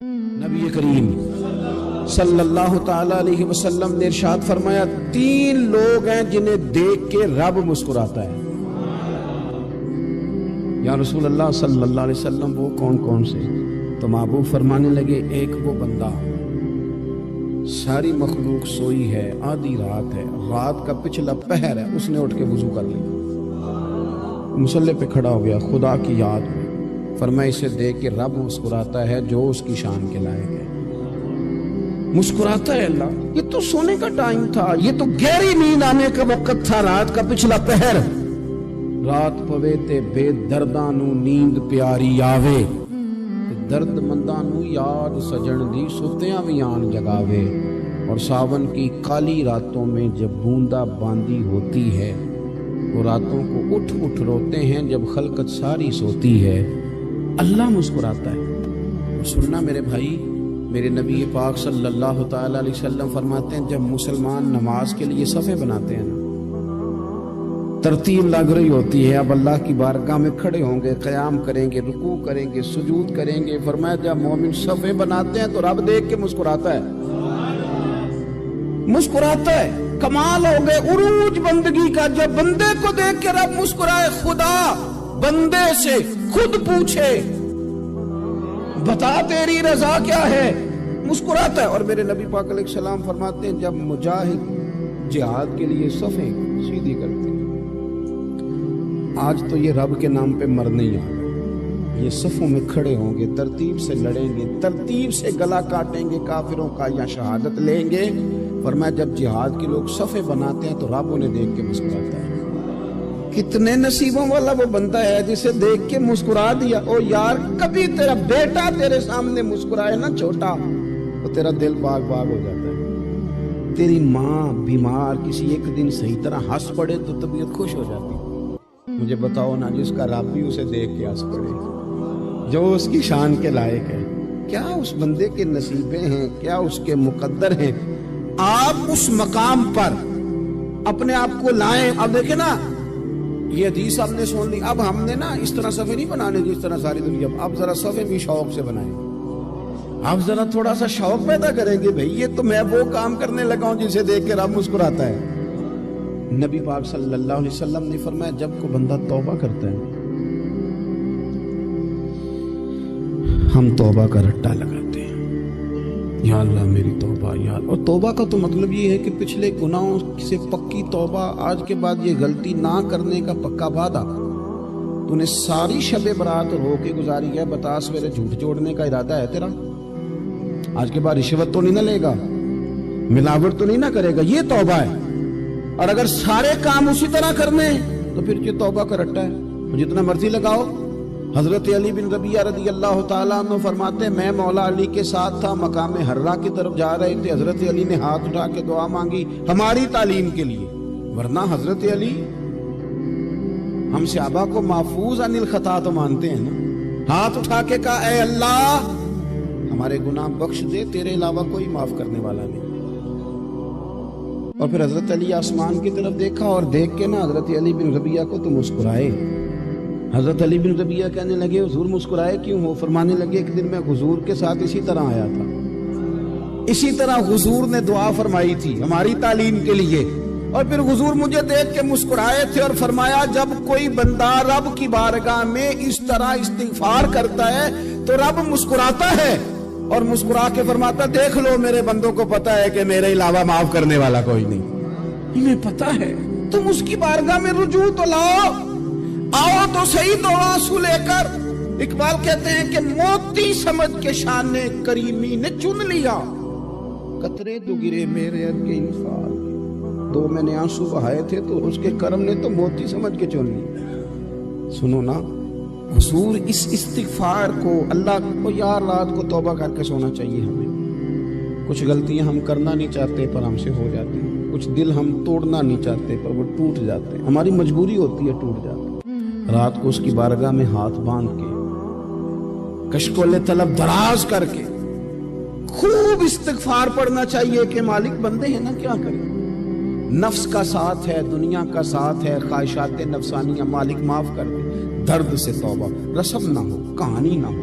نبی کریم صلی اللہ تعالی علیہ وسلم نے ارشاد فرمایا 3 لوگ ہیں جنہیں دیکھ کے رب مسکراتا ہے۔ یا رسول اللہ صلی اللہ علیہ وسلم وہ کون کون سے؟ تو محبوب فرمانے لگے ایک وہ بندہ ساری مخلوق سوئی ہے، آدھی رات ہے، رات کا پچھلا پہر ہے، اس نے اٹھ کے وضو کر لیا، مصلی پہ کھڑا ہو گیا، خدا کی یاد میں فرمایا اسے دیکھ کے رب مسکراتا ہے جو اس کی شان کے لائق ہے۔ مسکراتا ہے اللہ، یہ تو سونے کا ٹائم تھا، یہ تو گہری نیند آنے کا وقت تھا، رات کا پچھلا پہر، رات پوے تے بے درداں نو نیند پیاری آوے، درد منداں نو یاد سجن دی ستیاں وی آن جگاوے، اور ساون کی کالی راتوں میں جب بوندا باندی ہوتی ہے وہ راتوں کو اٹھ اٹھ روتے ہیں جب خلقت ساری سوتی ہے، اللہ مسکراتا ہے۔ سننا میرے بھائی، میرے نبی پاک صلی اللہ تعالی علیہ وسلم فرماتے ہیں جب مسلمان نماز کے لیے صفیں بناتے ہیں نا، ترتیب لگ رہی ہوتی ہے، اب اللہ کی بارگاہ میں کھڑے ہوں گے، قیام کریں گے، رکوع کریں گے، سجود کریں گے، فرمایا جب مومن صفیں بناتے ہیں تو رب دیکھ کے مسکراتا ہے، مسکراتا ہے۔ کمال ہو گئے عروج بندگی کا، جب بندے کو دیکھ کے رب مسکرائے، خدا بندے سے خود پوچھے بتا تیری رضا کیا ہے، مسکراتا ہے۔ اور میرے نبی پاک علیہ السلام فرماتے ہیں جب مجاہد جہاد کے لیے صفیں سیدھی کرتے ہیں، آج تو یہ رب کے نام پہ مرنے ہی آ گئے، یہ صفوں میں کھڑے ہوں گے، ترتیب سے لڑیں گے، ترتیب سے گلا کاٹیں گے کافروں کا یا شہادت لیں گے۔ فرمایا جب جہاد کے لوگ صفیں بناتے ہیں تو رب انہیں دیکھ کے مسکراتا ہے۔ کتنے نصیبوں والا وہ بندہ ہے جسے دیکھ کے مسکرا دیا۔ او یار کبھی تیرا بیٹا تیرے سامنے مسکرائے نا چھوٹا، تو تیرا دل باغ باغ ہو جاتا ہے۔ تیری ماں بیمار کسی ایک دن صحیح طرح ہنس پڑے تو طبیعت خوش ہو جاتی۔ مجھے بتاؤ نا جس کا رب بھی اسے دیکھ کے ہنس پڑے، جو اس کی شان کے لائق ہے، کیا اس بندے کے نصیبیں ہیں، کیا اس کے مقدر ہیں۔ آپ اس مقام پر اپنے آپ کو لائیں۔ اب دیکھیں نا یہ حدیث ہم نے سن لی، اب ہم نے نا اس طرح صفحے نہیں بنانے جس طرح ساری دنیا، اب ذرا صفحے بھی شوق سے بنائیں، اب ذرا تھوڑا سا شوق پیدا کریں گے، بھئی یہ تو میں وہ کام کرنے لگا ہوں جسے دیکھ کے رب مسکراتا ہے۔ نبی پاک صلی اللہ علیہ وسلم نے فرمایا جب کوئی بندہ توبہ کرتا ہے ہم توبہ کا رٹا لگاتے ہیں، یا اللہ میری توبہ یا اللہ۔ اور توبہ کا تو مطلب یہ ہے کہ پچھلے گناہوں سے پکی توبہ، آج کے بعد یہ غلطی نہ کرنے کا پکا وعدہ۔ تو نے ساری شب برات رو کے گزاری ہے، بتا سویرے جھوٹ جوڑنے کا ارادہ ہے تیرا؟ آج کے بعد رشوت تو نہیں نہ لے گا، ملاوٹ تو نہیں نہ کرے گا، یہ توبہ ہے۔ اور اگر سارے کام اسی طرح کرنے تو پھر یہ توبہ کا رٹا ہے، جتنا مرضی لگاؤ۔ حضرت علی بن ربیعہ رضی اللہ تعالیٰ عنہ فرماتے ہیں میں مولا علی کے ساتھ تھا، مقام حرہ کی طرف جا رہے تھے، حضرت علی نے ہاتھ اٹھا کے دعا مانگی ہماری تعلیم کے لیے، ورنہ حضرت علی ہم صحابہ کو محفوظ عن الخطا تو مانتے ہیں نا۔ ہاتھ اٹھا کے کہا اے اللہ ہمارے گناہ بخش دے، تیرے علاوہ کوئی معاف کرنے والا نہیں۔ اور پھر حضرت علی آسمان کی طرف دیکھا اور دیکھ کے نا حضرت علی بن ربیعہ کو تو مسکرائے۔ حضرت علی بن ربیعہ کہنے لگے حضور مسکرائے کیوں ہو؟ فرمانے لگے ایک دن میں حضور کے ساتھ اسی طرح آیا تھا، اسی طرح حضور نے دعا فرمائی تھی ہماری تعلیم کے لیے، اور پھر حضور مجھے دیکھ کے مسکرائے تھے اور فرمایا جب کوئی بندہ رب کی بارگاہ میں اس طرح استغفار کرتا ہے تو رب مسکراتا ہے، اور مسکرا کے فرماتا دیکھ لو میرے بندوں کو پتا ہے کہ میرے علاوہ معاف کرنے والا کوئی نہیں، انہیں پتا ہے، تم اس کی بارگاہ میں رجوع تو لاؤ، آؤ تو صحیح دو آنسو لے کر۔ اقبال کہتے ہیں کہ موتی سمجھ کے شان کریمی نے چن لیا، قطرے دو گرے میرے عد کے انفال، دو میں نے آنسو بہائے تھے تو اس کے کرم نے تو موتی سمجھ کے چن لی۔ سنو نا حضور اس استغفار کو، اللہ کو یار رات کو توبہ کر کے سونا چاہیے ہمیں۔ کچھ غلطیاں ہم کرنا نہیں چاہتے پر ہم سے ہو جاتی ہیں، کچھ دل ہم توڑنا نہیں چاہتے پر وہ ٹوٹ جاتے ہیں، ہماری مجبوری ہوتی ہے ٹوٹ جاتے ہیں۔ رات کو اس کی بارگاہ میں ہاتھ باندھ کے کشکول طلب دراز کر کے خوب استغفار پڑھنا چاہیے کہ مالک بندے ہیں نا کیا کریں، نفس کا ساتھ ہے، دنیا کا ساتھ ہے، خواہشات نفسانیہ، مالک معاف کر دے، درد سے توبہ، رسم نہ ہو، کہانی نہ ہو،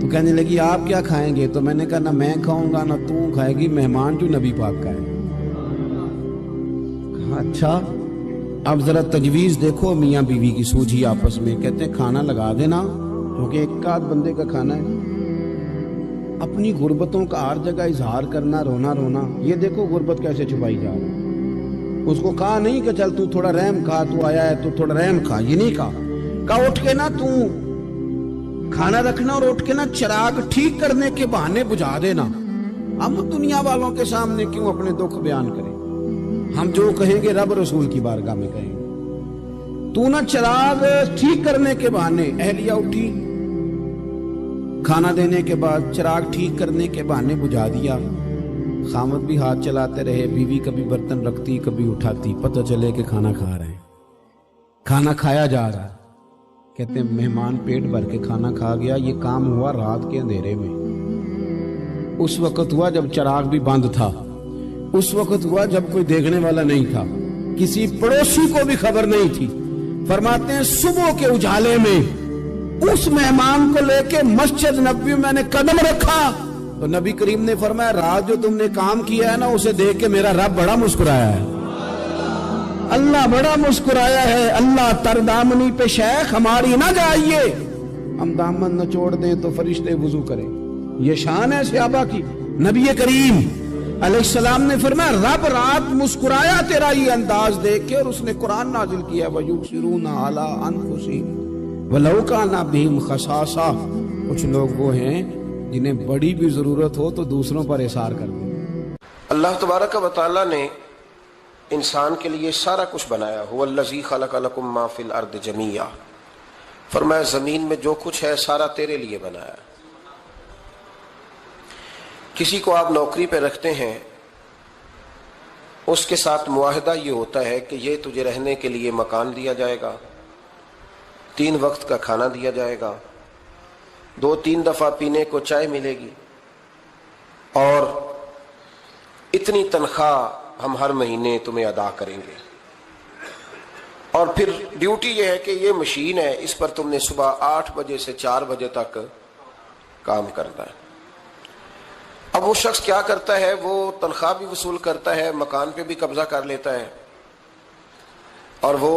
تو کہنے لگی آپ کیا کھائیں گے؟ تو میں نے کہا نہ میں کھاؤں گا نہ تو کھائے گی، مہمان جو نبی پاک کا ہے۔ کہا اچھا، اب ذرا تجویز دیکھو میاں بیوی کی سوجھی آپس میں۔ کہتے ہیں کھانا لگا دینا، کیونکہ ایک آدھ بندے کا کھانا ہے۔ اپنی غربتوں کا ہر جگہ اظہار کرنا، رونا رونا، یہ دیکھو غربت کیسے چھپائی جا رہی ہے۔ اس کو کہا نہیں کہ چل تو تھوڑا رحم کھا، تو آیا ہے تو تھوڑا رحم کھا، یہ نہیں کہا اٹھ کے نا تو کھانا رکھنا اور اٹھ کے نا چراغ ٹھیک کرنے کے بہانے بجھا دینا۔ ہم دنیا والوں کے سامنے کیوں اپنے دکھ بیان کریں؟ ہم جو کہیں گے رب رسول کی بارگاہ میں کہیں گے۔ تو نا چراغ ٹھیک کرنے کے بہانے، اہلیہ اٹھی، کھانا دینے کے بعد چراغ ٹھیک کرنے کے بہانے بجھا دیا۔ خامد بھی ہاتھ چلاتے رہے، بیوی کبھی برتن رکھتی کبھی اٹھاتی، پتہ چلے کہ کھانا کھا رہے ہیں، کھانا کھایا جا رہا ہے۔ کہتے ہیں مہمان پیٹ بھر کے کھانا کھا گیا۔ یہ کام ہوا رات کے اندھیرے میں، اس وقت ہوا جب چراغ بھی بند تھا، اس وقت ہوا جب کوئی دیکھنے والا نہیں تھا، کسی پڑوسی کو بھی خبر نہیں تھی۔ فرماتے ہیں صبح کے اجالے میں اس مہمان کو لے کے مسجد نبوی میں نے قدم رکھا تو نبی کریم نے فرمایا رات جو تم نے کام کیا ہے نا، اسے دیکھ کے میرا رب بڑا مسکرایا ہے، اللہ بڑا مسکرایا ہے۔ اللہ تردامنی پہ شیخ ہماری نہ جائیے، ہم دامن نہ چھوڑ دیں تو فرشتے وضو کریں۔ یہ شان ہے صحابہ کی۔ نبی کریم علیہ السلام نے فرمایا رب رات مسکرایا تیرا یہ انداز دیکھ کے، اور اس نے قرآن نازل کیا وَيُؤْثِرُونَ عَلَىٰ أَنفُسِهِمْ وَلَوْ كَانَ بِهِمْ خَصَاصَةٌ۔ کچھ لوگ وہ ہیں جنہیں بڑی بھی ضرورت ہو تو دوسروں پر اثار کر دیں۔ اللہ تبارک و تعالیٰ نے انسان کے لیے سارا کچھ بنایا۔ هُوَ الَّذِي خَلَقَ لَكُم مَّا فِي الْأَرْضِ جَمِيعًا، فرمایا زمین میں جو کچھ ہے سارا تیرے لیے بنایا۔ کسی کو آپ نوکری پہ رکھتے ہیں، اس کے ساتھ معاہدہ یہ ہوتا ہے کہ یہ تجھے رہنے کے لیے مکان دیا جائے گا، 3 وقت کا کھانا دیا جائے گا، 2-3 دفعہ پینے کو چائے ملے گی، اور اتنی تنخواہ ہم ہر مہینے تمہیں ادا کریں گے۔ اور پھر ڈیوٹی یہ ہے کہ یہ مشین ہے، اس پر تم نے صبح 8 بجے سے 4 بجے تک کام کرنا ہے۔ اب وہ شخص کیا کرتا ہے؟ وہ تنخواہ بھی وصول کرتا ہے، مکان پہ بھی قبضہ کر لیتا ہے، اور وہ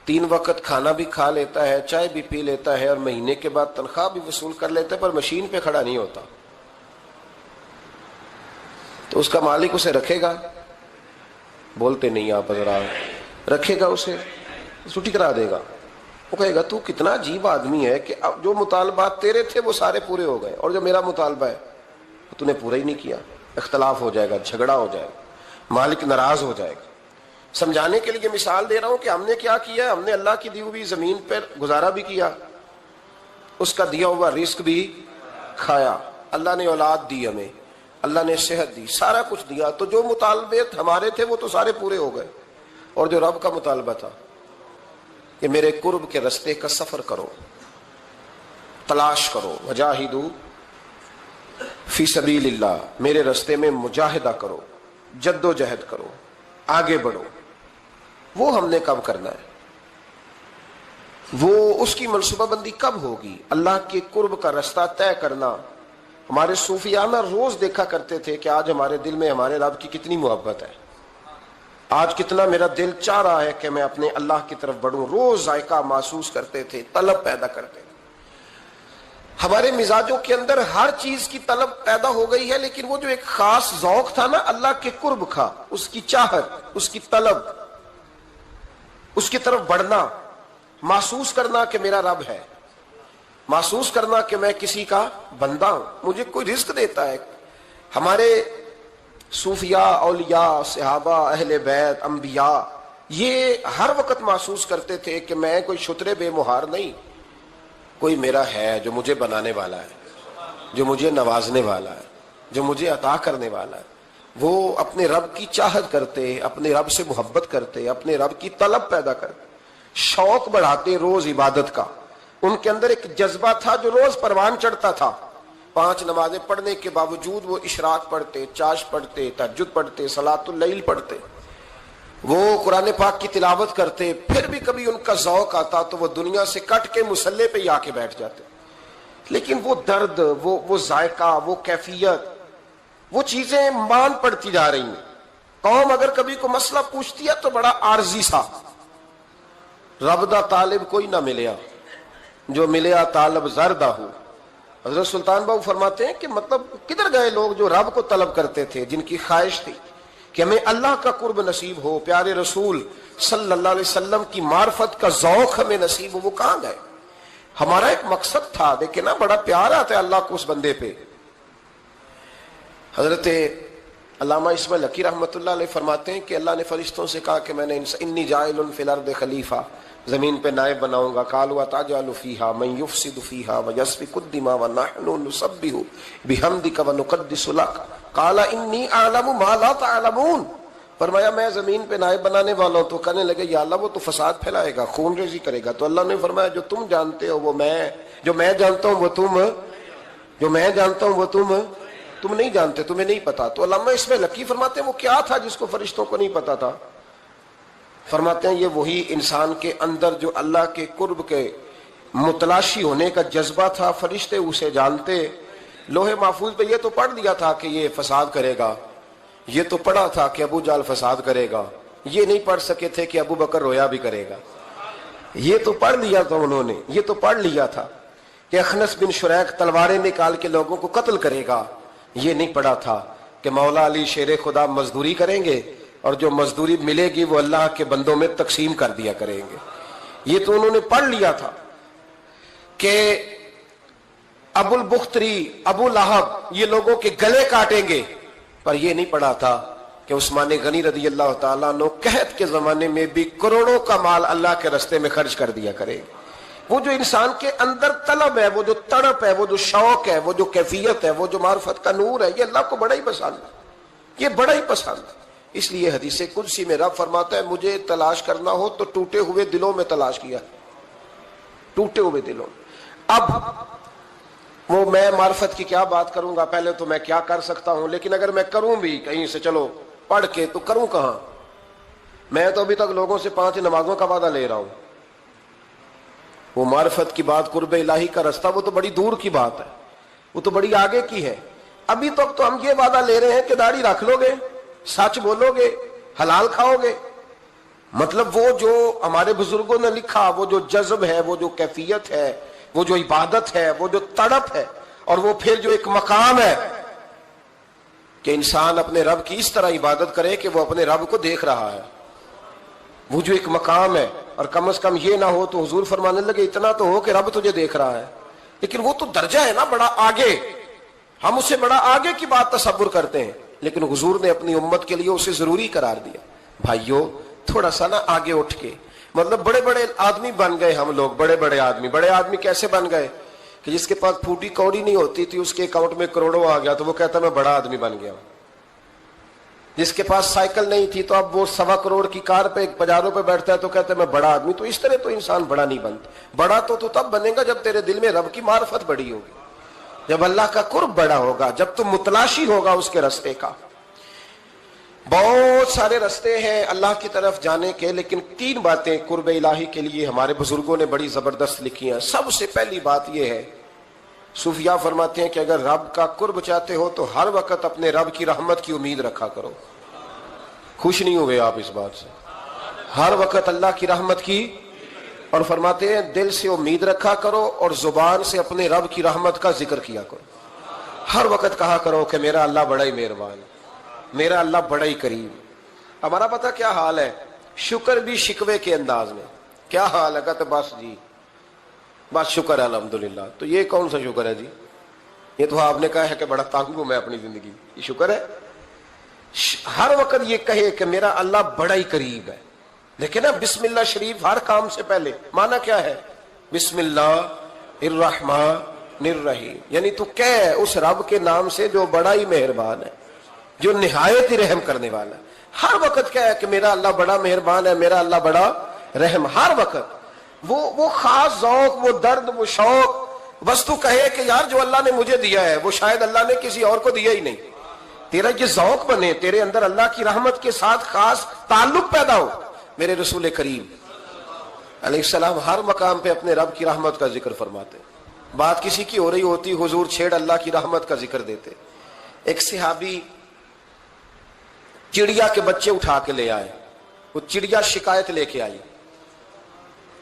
3 وقت کھانا بھی کھا لیتا ہے، چائے بھی پی لیتا ہے، اور مہینے کے بعد تنخواہ بھی وصول کر لیتا ہے، پر مشین پہ کھڑا نہیں ہوتا۔ تو اس کا مالک اسے رکھے گا؟ بولتے نہیں آپ حضرات، رکھے گا، اسے چھٹی کرا دے گا۔ وہ کہے گا تو کتنا عجیب آدمی ہے کہ اب جو مطالبات تیرے تھے وہ سارے پورے ہو گئے، اور جو میرا مطالبہ ہے تو نے پورا ہی نہیں کیا۔ اختلاف ہو جائے گا، جھگڑا ہو جائے گا، مالک ناراض ہو جائے گا۔ سمجھانے کے لیے مثال دے رہا ہوں کہ ہم نے کیا کیا ہے۔ ہم نے اللہ کی دی ہوئی زمین پر گزارا بھی کیا، اس کا دیا ہوا رزق بھی کھایا، اللہ نے اولاد دی ہمیں، اللہ نے صحت دی، سارا کچھ دیا۔ تو جو مطالبے ہمارے تھے وہ تو سارے پورے ہو گئے، اور جو رب کا مطالبہ تھا کہ میرے قرب کے رستے کا سفر کرو، تلاش کرو، وجاہدوا فی سبیل اللہ، میرے رستے میں مجاہدہ کرو، جد و جہد کرو، آگے بڑھو، وہ ہم نے کب کرنا ہے؟ وہ اس کی منصوبہ بندی کب ہوگی؟ اللہ کے قرب کا رستہ طے کرنا۔ ہمارے صوفیانہ روز دیکھا کرتے تھے کہ آج ہمارے دل میں ہمارے رب کی کتنی محبت ہے، آج کتنا میرا دل چاہ رہا ہے کہ میں اپنے اللہ کی طرف بڑھوں۔ روز ذائقہ محسوس کرتے تھے، طلب پیدا کرتے تھے۔ ہمارے مزاجوں کے اندر ہر چیز کی طلب پیدا ہو گئی ہے، لیکن وہ جو ایک خاص ذوق تھا نا اللہ کے قرب کا، اس کی چاہت، اس کی طلب، اس کی طرف بڑھنا، محسوس کرنا کہ میرا رب ہے، محسوس کرنا کہ میں کسی کا بندہ ہوں، مجھے کوئی رزق دیتا ہے۔ ہمارے صوفیاء، اولیاء، صحابہ، اہل بیت، انبیاء یہ ہر وقت محسوس کرتے تھے کہ میں کوئی شترے بے مہار نہیں، کوئی میرا ہے جو مجھے بنانے والا ہے، جو مجھے نوازنے والا ہے، جو مجھے عطا کرنے والا ہے۔ وہ اپنے رب کی چاہت کرتے، اپنے رب سے محبت کرتے، اپنے رب کی طلب پیدا کرتے، شوق بڑھاتے روز عبادت کا۔ ان کے اندر ایک جذبہ تھا جو روز پروان چڑھتا تھا۔ 5 نمازیں پڑھنے کے باوجود وہ اشراق پڑھتے، چاش پڑھتے، تہجد پڑھتے، صلاۃ اللیل پڑھتے، وہ قرآن پاک کی تلاوت کرتے۔ پھر بھی کبھی ان کا ذوق آتا تو وہ دنیا سے کٹ کے مصلے پہ ہی آ کے بیٹھ جاتے، لیکن وہ درد، وہ ذائقہ، وہ کیفیت، وہ چیزیں مان پڑتی جا رہی ہیں. قوم اگر کبھی کو مسئلہ پوچھتی ہے تو بڑا عارضی سا، رب دا طالب کوئی نہ ملیا، جو ملیا طالب زردہ ہو. حضرت سلطان باؤ فرماتے ہیں کہ مطلب کدھر گئے لوگ جو رب کو طلب کرتے تھے، جن کی خواہش تھی کہ ہمیں اللہ کا قرب نصیب ہو، پیارے رسول صلی اللہ علیہ وسلم کی معرفت کا ذوق ہمیں نصیب ہو، وہ کہاں گئے؟ ہمارا ایک مقصد تھا. دیکھیں نا بڑا پیار آتا ہے اللہ کو اس بندے پہ. حضرت علامہ اسماعیل حقی رحمۃ اللہ علیہ فرماتے ہیں کہ اللہ نے فرشتوں سے کہا کہ میں نے انی جاعل فی الارض خلیفہ، زمین پہ نائب بناؤں گا. قالوا اتجعل فیہا من یفسد فیہا ویسفک الدماء ونحن نسبح بحمدک ونقدس لک قال انی اعلم ما لا تعلمون. فرمایا میں زمین پہ نائب بنانے والا ہوں. تو کہنے لگے یا اللہ وہ تو فساد پھیلائے گا، خون ریزی کرے گا. تو اللہ نے فرمایا جو تم جانتے ہو وہ میں، جو میں جانتا ہوں وہ تم، جو میں جانتا ہوں وہ تم نہیں جانتے، تمہیں نہیں پتا. تو علامہ اسماعیل حقی فرماتے ہیں وہ کیا تھا جس کو فرشتوں کو نہیں پتا تھا؟ فرماتے ہیں یہ وہی انسان کے اندر جو اللہ کے قرب کے متلاشی ہونے کا جذبہ تھا. فرشتے اسے جانتے. لوہے محفوظ پہ یہ تو پڑھ دیا تھا کہ یہ فساد کرے گا، یہ تو پڑھا تھا کہ ابو جہل فساد کرے گا، یہ نہیں پڑھ سکے تھے کہ ابو بکر رویا بھی کرے گا. یہ تو پڑھ لیا تھا انہوں نے، یہ تو پڑھ لیا تھا کہ اخنس بن شریق تلواریں نکال کے لوگوں کو قتل کرے گا. یہ نہیں پڑھا تھا کہ مولا علی شیر خدا مزدوری کریں گے اور جو مزدوری ملے گی وہ اللہ کے بندوں میں تقسیم کر دیا کریں گے. یہ تو انہوں نے پڑھ لیا تھا کہ ابو البختری، ابو لہب یہ لوگوں کے گلے کاٹیں گے. پر یہ نہیں پڑھا تھا کہ عثمان غنی رضی اللہ تعالیٰ عنہ قحط کے زمانے میں بھی کروڑوں کا مال اللہ کے راستے میں خرچ کر دیا کرے. وہ جو انسان کے اندر طلب ہے، وہ جو تڑپ ہے، وہ جو شوق ہے، وہ جو کیفیت ہے، وہ جو معرفت کا نور ہے، یہ اللہ کو بڑا ہی پسند ہے، یہ بڑا ہی پسند ہے. اس لیے حدیث قدسی میں رب فرماتا ہے مجھے تلاش کرنا ہو تو ٹوٹے ہوئے دلوں میں تلاش کیا، ٹوٹے ہوئے دلوں میں. اب وہ میں معرفت کی کیا بات کروں گا، پہلے تو میں کیا کر سکتا ہوں، لیکن اگر میں کروں بھی کہیں سے چلو پڑھ کے تو کروں کہاں؟ میں تو ابھی تک لوگوں سے 5 نمازوں کا وعدہ لے رہا ہوں. وہ معرفت کی بات، قرب الہی کا راستہ، وہ تو بڑی دور کی بات ہے، وہ تو بڑی آگے کی ہے. ابھی تک تو ہم یہ وعدہ لے رہے ہیں کہ داڑھی رکھ لو گے، سچ بولو گے، حلال کھاؤ گے. مطلب وہ جو ہمارے بزرگوں نے لکھا، وہ جو جذب ہے، وہ جو کیفیت ہے، وہ جو عبادت ہے، وہ جو تڑپ ہے، اور وہ پھر جو ایک مقام ہے کہ انسان اپنے رب کی اس طرح عبادت کرے کہ وہ اپنے رب کو دیکھ رہا ہے. وہ جو ایک مقام ہے، اور کم از کم یہ نہ ہو تو حضور فرمانے لگے اتنا تو ہو کہ رب تجھے دیکھ رہا ہے. لیکن وہ تو درجہ ہے نا بڑا آگے، ہم اسے بڑا آگے کی بات تصور کرتے ہیں، لیکن حضور نے اپنی امت کے لیے اسے ضروری قرار دیا. بھائیو تھوڑا سا نا آگے اٹھ کے، مطلب بڑے بڑے آدمی بن گئے ہم لوگ. بڑے آدمی کیسے بن گئے کہ جس کے پاس پھوٹی کوڑی نہیں ہوتی تھی اس کے اکاؤنٹ میں کروڑوں آ گیا تو وہ کہتا میں بڑا آدمی بن گیا. جس کے پاس سائیکل نہیں تھی تو اب وہ 1.25 کروڑ کی کار پہ پجاروں پہ بیٹھتا ہے تو کہتا ہے میں بڑا آدمی. تو اس طرح تو انسان بڑا نہیں بنتا. بڑا تو تب بنے گا جب تیرے دل میں رب کی معرفت بڑی ہوگی، جب اللہ کا قرب بڑا ہوگا، جب تم متلاشی ہوگا اس کے راستے کا. بہت سارے راستے ہیں اللہ کی طرف جانے کے، لیکن 3 باتیں قرب الہی کے لیے ہمارے بزرگوں نے بڑی زبردست لکھی ہیں. سب سے پہلی بات یہ ہے، صوفیاء فرماتے ہیں کہ اگر رب کا قرب چاہتے ہو تو ہر وقت اپنے رب کی رحمت کی امید رکھا کرو. خوش نہیں ہوئے آپ اس بات سے؟ ہر وقت اللہ کی رحمت کی، اور فرماتے ہیں دل سے امید رکھا کرو اور زبان سے اپنے رب کی رحمت کا ذکر کیا کرو. ہر وقت کہا کرو کہ میرا اللہ بڑا ہی مہربان ہے، میرا اللہ بڑا ہی کریم. ہمارا پتہ کیا حال ہے؟ شکر بھی شکوے کے انداز میں. کیا حال ہے؟ کہتے بس جی بس شکر ہے الحمدللہ. تو یہ کون سا شکر ہے جی؟ یہ تو آپ نے کہا ہے کہ بڑا تانگ ہوں میں اپنی زندگی، یہ شکر ہے؟ ہر وقت یہ کہے کہ میرا اللہ بڑا ہی قریب ہے. دیکھیں نا بسم اللہ شریف ہر کام سے پہلے معنی کیا ہے؟ بسم اللہ الرحمن الرحیم، یعنی تو کہہ اس رب کے نام سے جو بڑا ہی مہربان ہے، جو نہایت ہی رحم کرنے والا ہے. ہر وقت کیا ہے کہ میرا اللہ بڑا مہربان ہے، میرا اللہ بڑا رحم. ہر وقت وہ خاص ذوق، وہ درد، وہ شوق. بس تو کہے کہ یار جو اللہ نے مجھے دیا ہے وہ شاید اللہ نے کسی اور کو دیا ہی نہیں. تیرا یہ ذوق بنے، تیرے اندر اللہ کی رحمت کے ساتھ خاص تعلق پیدا ہو. میرے رسول کریم علیہ السلام ہر مقام پہ اپنے رب کی رحمت کا ذکر فرماتے. بات کسی کی ہو رہی ہوتی حضور چھیڑ اللہ کی رحمت کا ذکر دیتے. ایک صحابی چڑیا کے بچے اٹھا کے لے آئے. وہ چڑیا شکایت لے کے آئی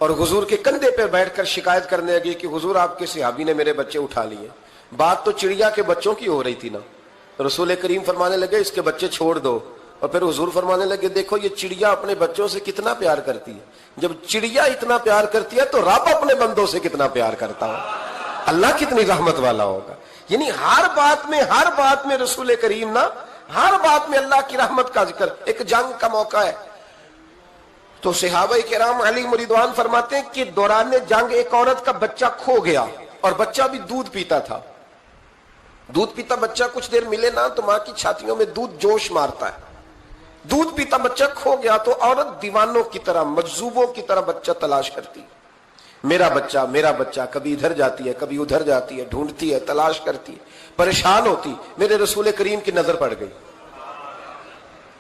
اور حضور کے کندھے پہ بیٹھ کر شکایت کرنے لگی کہ حضور آپ کے صحابی نے میرے بچے اٹھا لیے. بات تو چڑیا کے بچوں کی ہو رہی تھی نا. رسول کریم فرمانے لگے اس کے بچے چھوڑ دو. اور پھر حضور فرمانے لگے دیکھو یہ چڑیا اپنے بچوں سے کتنا پیار کرتی ہے. جب چڑیا اتنا پیار کرتی ہے تو رب اپنے بندوں سے کتنا پیار کرتا ہو. اللہ کتنی رحمت والا ہوگا. یعنی ہر بات میں رسول کریم نا ہر بات میں اللہ کی رحمت کا ذکر. ایک جنگ کا موقع ہے تو صحابہ کرام علیہم رضوان فرماتے ہیں کہ دوران جنگ ایک عورت کا بچہ کھو گیا اور بچہ بھی دودھ پیتا تھا. دودھ پیتا بچہ کچھ دیر ملے نا تو ماں کی چھاتیوں میں دودھ جوش مارتا ہے. دودھ پیتا بچہ کھو گیا تو عورت دیوانوں کی طرح مجذوبوں کی طرح بچہ تلاش کرتی. میرا بچہ کبھی ادھر جاتی ہے کبھی ادھر جاتی ہے, ڈھونڈتی ہے, تلاش کرتی ہے, پریشان ہوتی. میرے رسول کریم کی نظر پڑ گئی,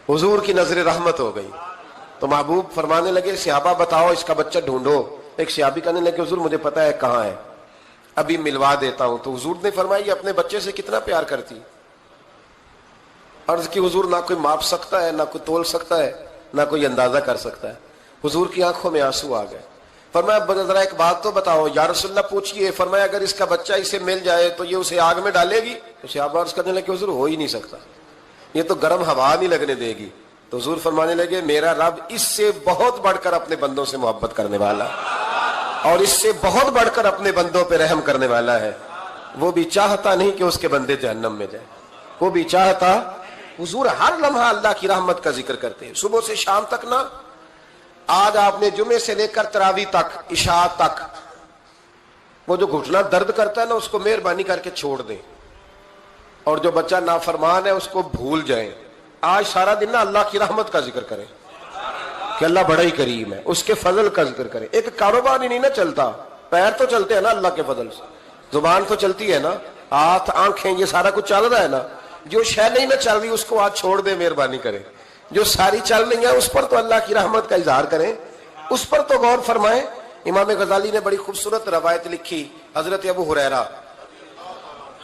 حضور کی نظر رحمت ہو گئی تو محبوب فرمانے لگے صحابہ بتاؤ اس کا بچہ ڈھونڈو. ایک صحابی کہنے لگے حضور مجھے پتا ہے کہاں ہے, ابھی ملوا دیتا ہوں. تو حضور نے فرمایا یہ اپنے بچے سے کتنا پیار کرتی. عرض کی حضور نہ کوئی ماپ سکتا ہے, نہ کوئی تول سکتا ہے, نہ کوئی اندازہ کر سکتا ہے. حضور کی آنکھوں میں آنسو آ گئے. فرمایا ذرا ایک بات تو بتاؤ. یا رسول اللہ پوچھئے. فرمایا اگر اس کا بچہ اسے مل جائے تو یہ اسے آگ میں ڈالے گی. تو صحابہ عرض کرنے لگے حضور ہو ہی نہیں سکتا, یہ تو گرم ہوا نہیں لگنے دے گی. تو حضور فرمانے لگے میرا رب اس سے بہت بڑھ کر اپنے بندوں سے محبت کرنے والا اور اس سے بہت بڑھ کر اپنے بندوں پہ رحم کرنے والا ہے. وہ بھی چاہتا نہیں کہ اس کے بندے جہنم میں جائیں, وہ بھی چاہتا. حضور ہر لمحہ اللہ کی رحمت کا ذکر کرتے ہیں صبح سے شام تک نا. آج آپ نے جمعے سے لے کر تراویح تک, عشاء تک, وہ جو گھٹنا درد کرتا ہے نا اس کو مہربانی کر کے چھوڑ دیں اور جو بچہ نافرمان ہے اس کو بھول جائیں. آج سارا دن نا اللہ کی رحمت کا ذکر کریں کہ اللہ بڑا ہی کریم ہے, اس کے فضل کا ذکر کریں. ایک کاروبار ہی نہیں نا چلتا, پیر تو چلتے ہیں نا اللہ کے فضل سے, زبان تو چلتی ہے نا, ہاتھ آنکھیں یہ سارا کچھ چل رہا ہے نا. جو شے نہیں نہ چل رہی اس کو آج چھوڑ دیں, مہربانی کریں. جو ساری چل رہی ہے اس پر تو اللہ کی رحمت کا اظہار کریں, اس پر تو غور فرمائیں. امام غزالی نے بڑی خوبصورت روایت لکھی. حضرت ابو ہریرہ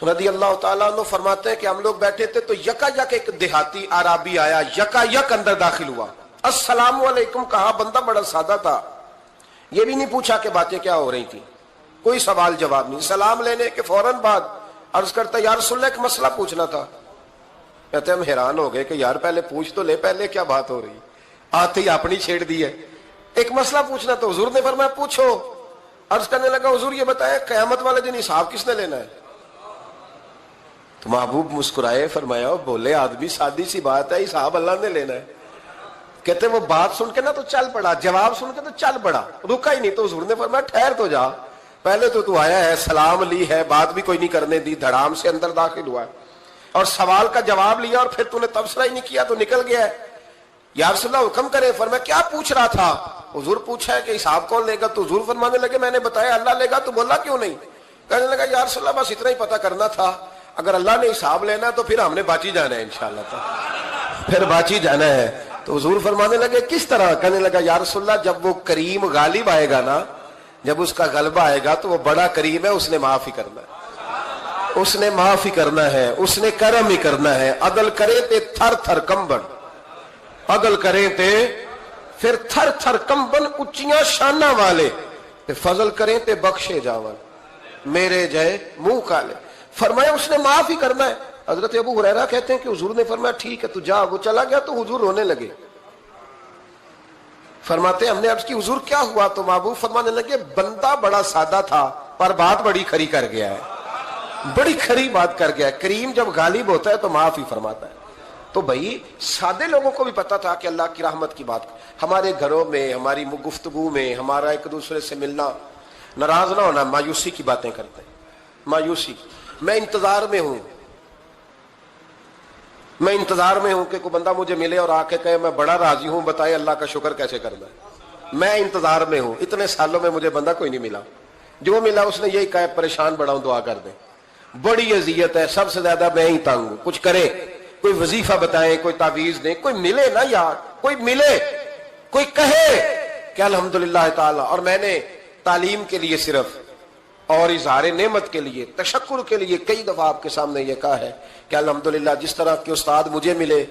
رضی اللہ تعالیٰ عنہ فرماتے ہیں کہ ہم لوگ بیٹھے تھے تو یکا یک ایک دیہاتی عرابی آیا, یکا یک اندر داخل ہوا. السلام علیکم کہا. بندہ بڑا سادہ تھا, یہ بھی نہیں پوچھا کہ باتیں کیا ہو رہی تھی, کوئی سوال جواب نہیں. سلام لینے کے فوراً بعد عرض کرتا یا رسول اللہ ایک مسئلہ پوچھنا تھا. کہتے ہم حیران ہو گئے کہ یار پہلے پوچھ تو لے, پہلے کیا بات ہو رہی, آتے ہی اپنی چھیڑ دی ہے. ایک مسئلہ پوچھنا. تو حضور نے فرمایا پوچھو. عرض کرنے لگا حضور یہ بتائیں قیامت والے دن حساب کس نے لینا ہے. تو محبوب مسکرائے, فرمایا بولے آدمی سادی سی بات ہے, حساب اللہ نے لینا ہے. کہتے وہ بات سن کے نا تو چل پڑا, جواب سن کے تو چل پڑا, رکا ہی نہیں. تو حضور نے فرمایا ٹھہر تو جا, پہلے تو آیا ہے, سلام لی ہے, بات بھی کوئی نہیں کرنے دی, دھڑام سے اندر داخل ہوا ہے اور سوال کا جواب لیا اور پھر تو نے تبصرہ ہی نہیں کیا تو نکل گیا ہے. یا رسول اللہ حکم کرے. فرمایا کیا پوچھ رہا تھا. حضور پوچھا ہے کہ حساب کون لے گا. تو حضور فرمانے لگے میں نے بتایا اللہ لے گا. تو بولا کیوں نہیں. کہنے لگا یا رسول اللہ بس اتنا ہی پتہ کرنا تھا, اگر اللہ نے حساب لینا تو پھر ہم نے باچی جانا ہے انشاءاللہ, پھر باچی جانا ہے. تو حضور فرمانے لگے کس طرح. کہنے لگا یا رسول اللہ جب وہ کریم غالب آئے گا نا, جب اس کا غلبہ آئے گا تو وہ بڑا کریم ہے, اس نے معاف ہی کرنا ہے, اس نے معاف ہی کرنا ہے, اس نے کرم ہی کرنا ہے. عدل کرے تے تھر تھر کمبن, عدل کرے تے پھر تھر تھر کمبن اچیاں شانہ والے, تے فضل کرے تے بخشے جاون میرے جائے منہ کالے. فرمایا اس نے معاف ہی کرنا ہے. حضرت ابو ہریرہ کہتے ہیں کہ حضور نے فرمایا ٹھیک ہے تو جا. وہ چلا گیا تو حضور رونے لگے. فرماتے ہیں ہم نے عرض کی حضور کیا ہوا. تو محبوب فرمانے لگے بندہ بڑا سادہ تھا پر بات بڑی کھری کر گیا ہے, بڑی کھری بات کر گیا ہے. کریم جب غالب ہوتا ہے تو معاف ہی فرماتا ہے. تو بھائی سادے لوگوں کو بھی پتا تھا کہ اللہ کی رحمت کی بات. ہمارے گھروں میں, ہماری گفتگو میں, ہمارا ایک دوسرے سے ملنا, ناراض نہ ہونا, مایوسی کی باتیں کرتے ہیں, مایوسی. میں انتظار میں ہوں, میں انتظار میں ہوں کہ کوئی بندہ مجھے ملے اور آ کے کہے میں بڑا راضی ہوں, بتائے اللہ کا شکر کیسے کرنا ہے. میں انتظار میں ہوں. اتنے سالوں میں مجھے بندہ کوئی نہیں ملا, جو ملا اس نے یہی کہا پریشان بڑا ہوں دعا کر دیں. بڑی اذیت ہے, سب سے زیادہ میں ہی تنگ ہوں. کچھ کرے, کوئی وظیفہ بتائیں, کوئی تعویذ دیں, کوئی ملے نا یار, کوئی ملے, کوئی کہے کہ الحمدللہ تعالی. اور میں نے تعلیم کے لیے صرف اور اظہار نعمت کے لیے، تشکر کے لیے کئی دفعہ آپ کے سامنے یہ کہا ہے کہ الحمدللہ جس طرح کے استاد مجھے ملے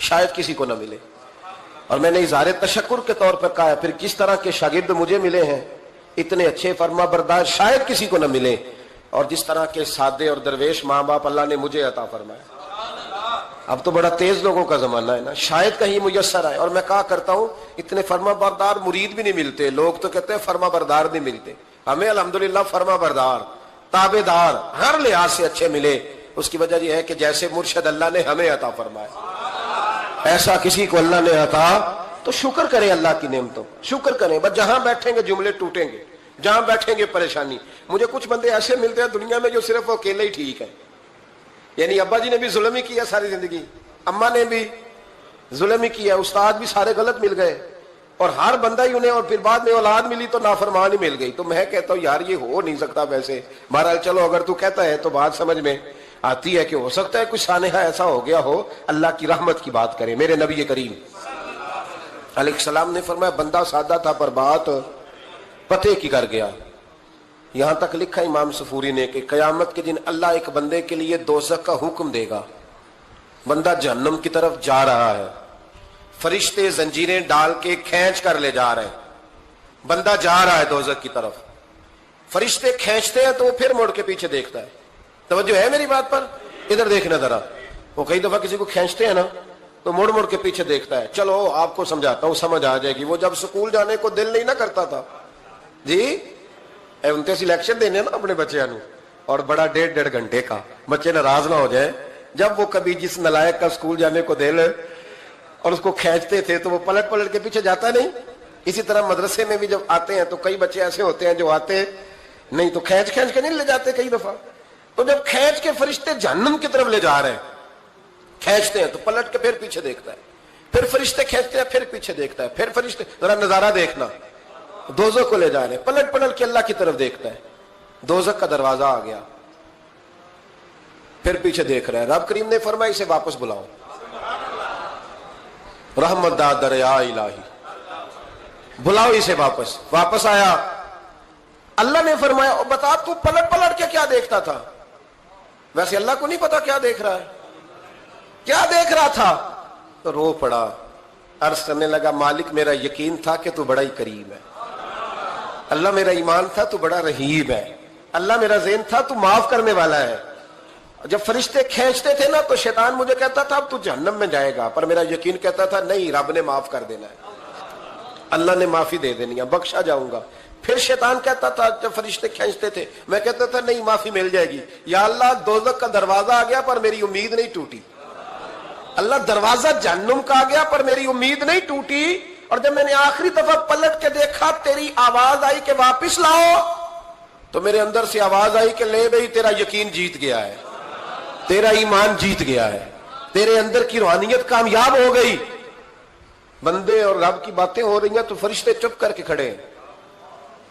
شاید کسی کو نہ ملے، اور میں نے اظہار تشکر کے طور پر کہا ہے پھر کس طرح کے شاگرد مجھے ملے ہیں اتنے اچھے فرما بردار شاید کسی کو نہ ملے، اور جس طرح کے سادے اور درویش ماں باپ اللہ نے مجھے عطا فرمایا۔ اب تو بڑا تیز لوگوں کا زمانہ ہے نا، شاید کہیں میسر آئے، اور میں کہا کرتا ہوں اتنے فرما بردار مرید بھی نہیں ملتے، لوگ تو کہتے ہیں فرما بردار نہیں ملتے، ہمیں الحمدللہ فرما بردار تابع دار ہر لحاظ سے اچھے ملے۔ اس کی وجہ یہ ہے کہ جیسے مرشد اللہ نے ہمیں عطا فرمایا ایسا کسی کو اللہ نے عطا، تو شکر کریں اللہ کی نعمتوں، شکر کریں۔ بس جہاں بیٹھیں گے جملے ٹوٹیں گے، جہاں بیٹھیں گے پریشانی۔ مجھے کچھ بندے ایسے ملتے ہیں دنیا میں جو صرف وہ اکیلے ہی ٹھیک ہے، یعنی ابا جی نے بھی ظلم ہی کیا ساری زندگی، اماں نے بھی ظلم ہی کیا، استاد بھی سارے غلط مل گئے، اور ہر بندہ ہی انہیں، اور پھر بعد میں اولاد ملی تو نافرمان ہی مل گئی۔ تو میں کہتا ہوں یار یہ ہو نہیں سکتا ویسے، بہرحال چلو اگر تو کہتا ہے تو بات سمجھ میں آتی ہے کہ ہو سکتا ہے کچھ سانحہ ایسا ہو گیا ہو۔ اللہ کی رحمت کی بات کریں، میرے نبی کریم علیہ السلام نے فرمایا بندہ سادہ تھا پر بات پتے کی کر گیا۔ یہاں تک لکھا امام صفوری نے کہ قیامت کے دن اللہ ایک بندے کے لیے دوزخ کا حکم دے گا، بندہ جہنم کی طرف جا رہا ہے، فرشتے زنجیریں ڈال کے کھینچ کر لے جا رہے ہیں، بندہ جا رہا ہے دوزخ کی طرف، فرشتے کھینچتے ہیں تو وہ پھر مڑ کے پیچھے دیکھتا ہے۔ توجہ ہے میری بات پر؟ ادھر دیکھنا ذرا، وہ کئی دفعہ کسی کو کھینچتے ہیں نا تو مڑ مڑ کے پیچھے دیکھتا ہے۔ چلو آپ کو سمجھاتا ہوں، سمجھ آ جائے گی۔ وہ جب سکول جانے کو دل نہیں نہ کرتا تھا جی، ان سے سلیکشن دینے نا اپنے بچے نو، اور بڑا 1.5 گھنٹے کا، بچے ناراض نہ ہو جائے، جب وہ کبھی جس نلائق کا سکول جانے کو دل اور اس کو کھینچتے تھے تو وہ پلٹ پلٹ کے پیچھے جاتا نہیں۔ اسی طرح مدرسے میں بھی جب آتے ہیں تو کئی بچے ایسے ہوتے ہیں جو آتے نہیں تو کھینچ کھینچ کے نہیں لے جاتے کئی دفعہ، تو جب کھینچ کے فرشتے جہنم کی طرف لے جا رہے ہیں، کھینچتے ہیں تو پلٹ کے پھر پیچھے دیکھتا ہے، پھر فرشتے کھینچتے ہیں پھر پیچھے دیکھتا ہے، پھر فرشتے، ذرا نظارہ دیکھنا، دوزخ کو لے جا رہے ہیں، پلٹ پلٹ کے اللہ کی طرف دیکھتا ہے، دوزخ کا دروازہ آ گیا، پھر پیچھے دیکھ رہا ہے۔ رب کریم نے فرمایا اسے واپس بلاؤ، رحمت دا دریا الہی، بلاؤ اسے واپس۔ واپس آیا، اللہ نے فرمایا بتا تو پلٹ پلٹ کے کیا دیکھتا تھا؟ ویسے اللہ کو نہیں پتا کیا دیکھ رہا ہے، کیا دیکھ رہا تھا؟ تو رو پڑا، عرض کرنے لگا مالک میرا یقین تھا کہ تو بڑا ہی کریم ہے، اللہ میرا ایمان تھا تو بڑا رحیم ہے، اللہ میرا ذہن تھا تو معاف کرنے والا ہے۔ جب فرشتے کھینچتے تھے نا تو شیطان مجھے کہتا تھا اب تو جہنم میں جائے گا، پر میرا یقین کہتا تھا نہیں، رب نے معاف کر دینا ہے، اللہ نے معافی دے دینی ہے، بخشا جاؤں گا۔ پھر شیطان کہتا تھا جب فرشتے کھینچتے تھے، میں کہتا تھا نہیں معافی مل جائے گی، یا اللہ دوزخ کا دروازہ آ گیا پر میری امید نہیں ٹوٹی، اللہ دروازہ جہنم کا آ گیا پر میری امید نہیں ٹوٹی، اور جب میں نے آخری دفعہ پلٹ کے دیکھا تیری آواز آئی کہ واپس لاؤ، تو میرے اندر سے آواز آئی کہ لے بھئی تیرا یقین جیت گیا ہے، تیرا ایمان جیت گیا ہے، تیرے اندر کی روحانیت کامیاب ہو گئی۔ بندے اور رب کی باتیں ہو رہی ہیں تو فرشتے چپ کر کے کھڑے ہیں،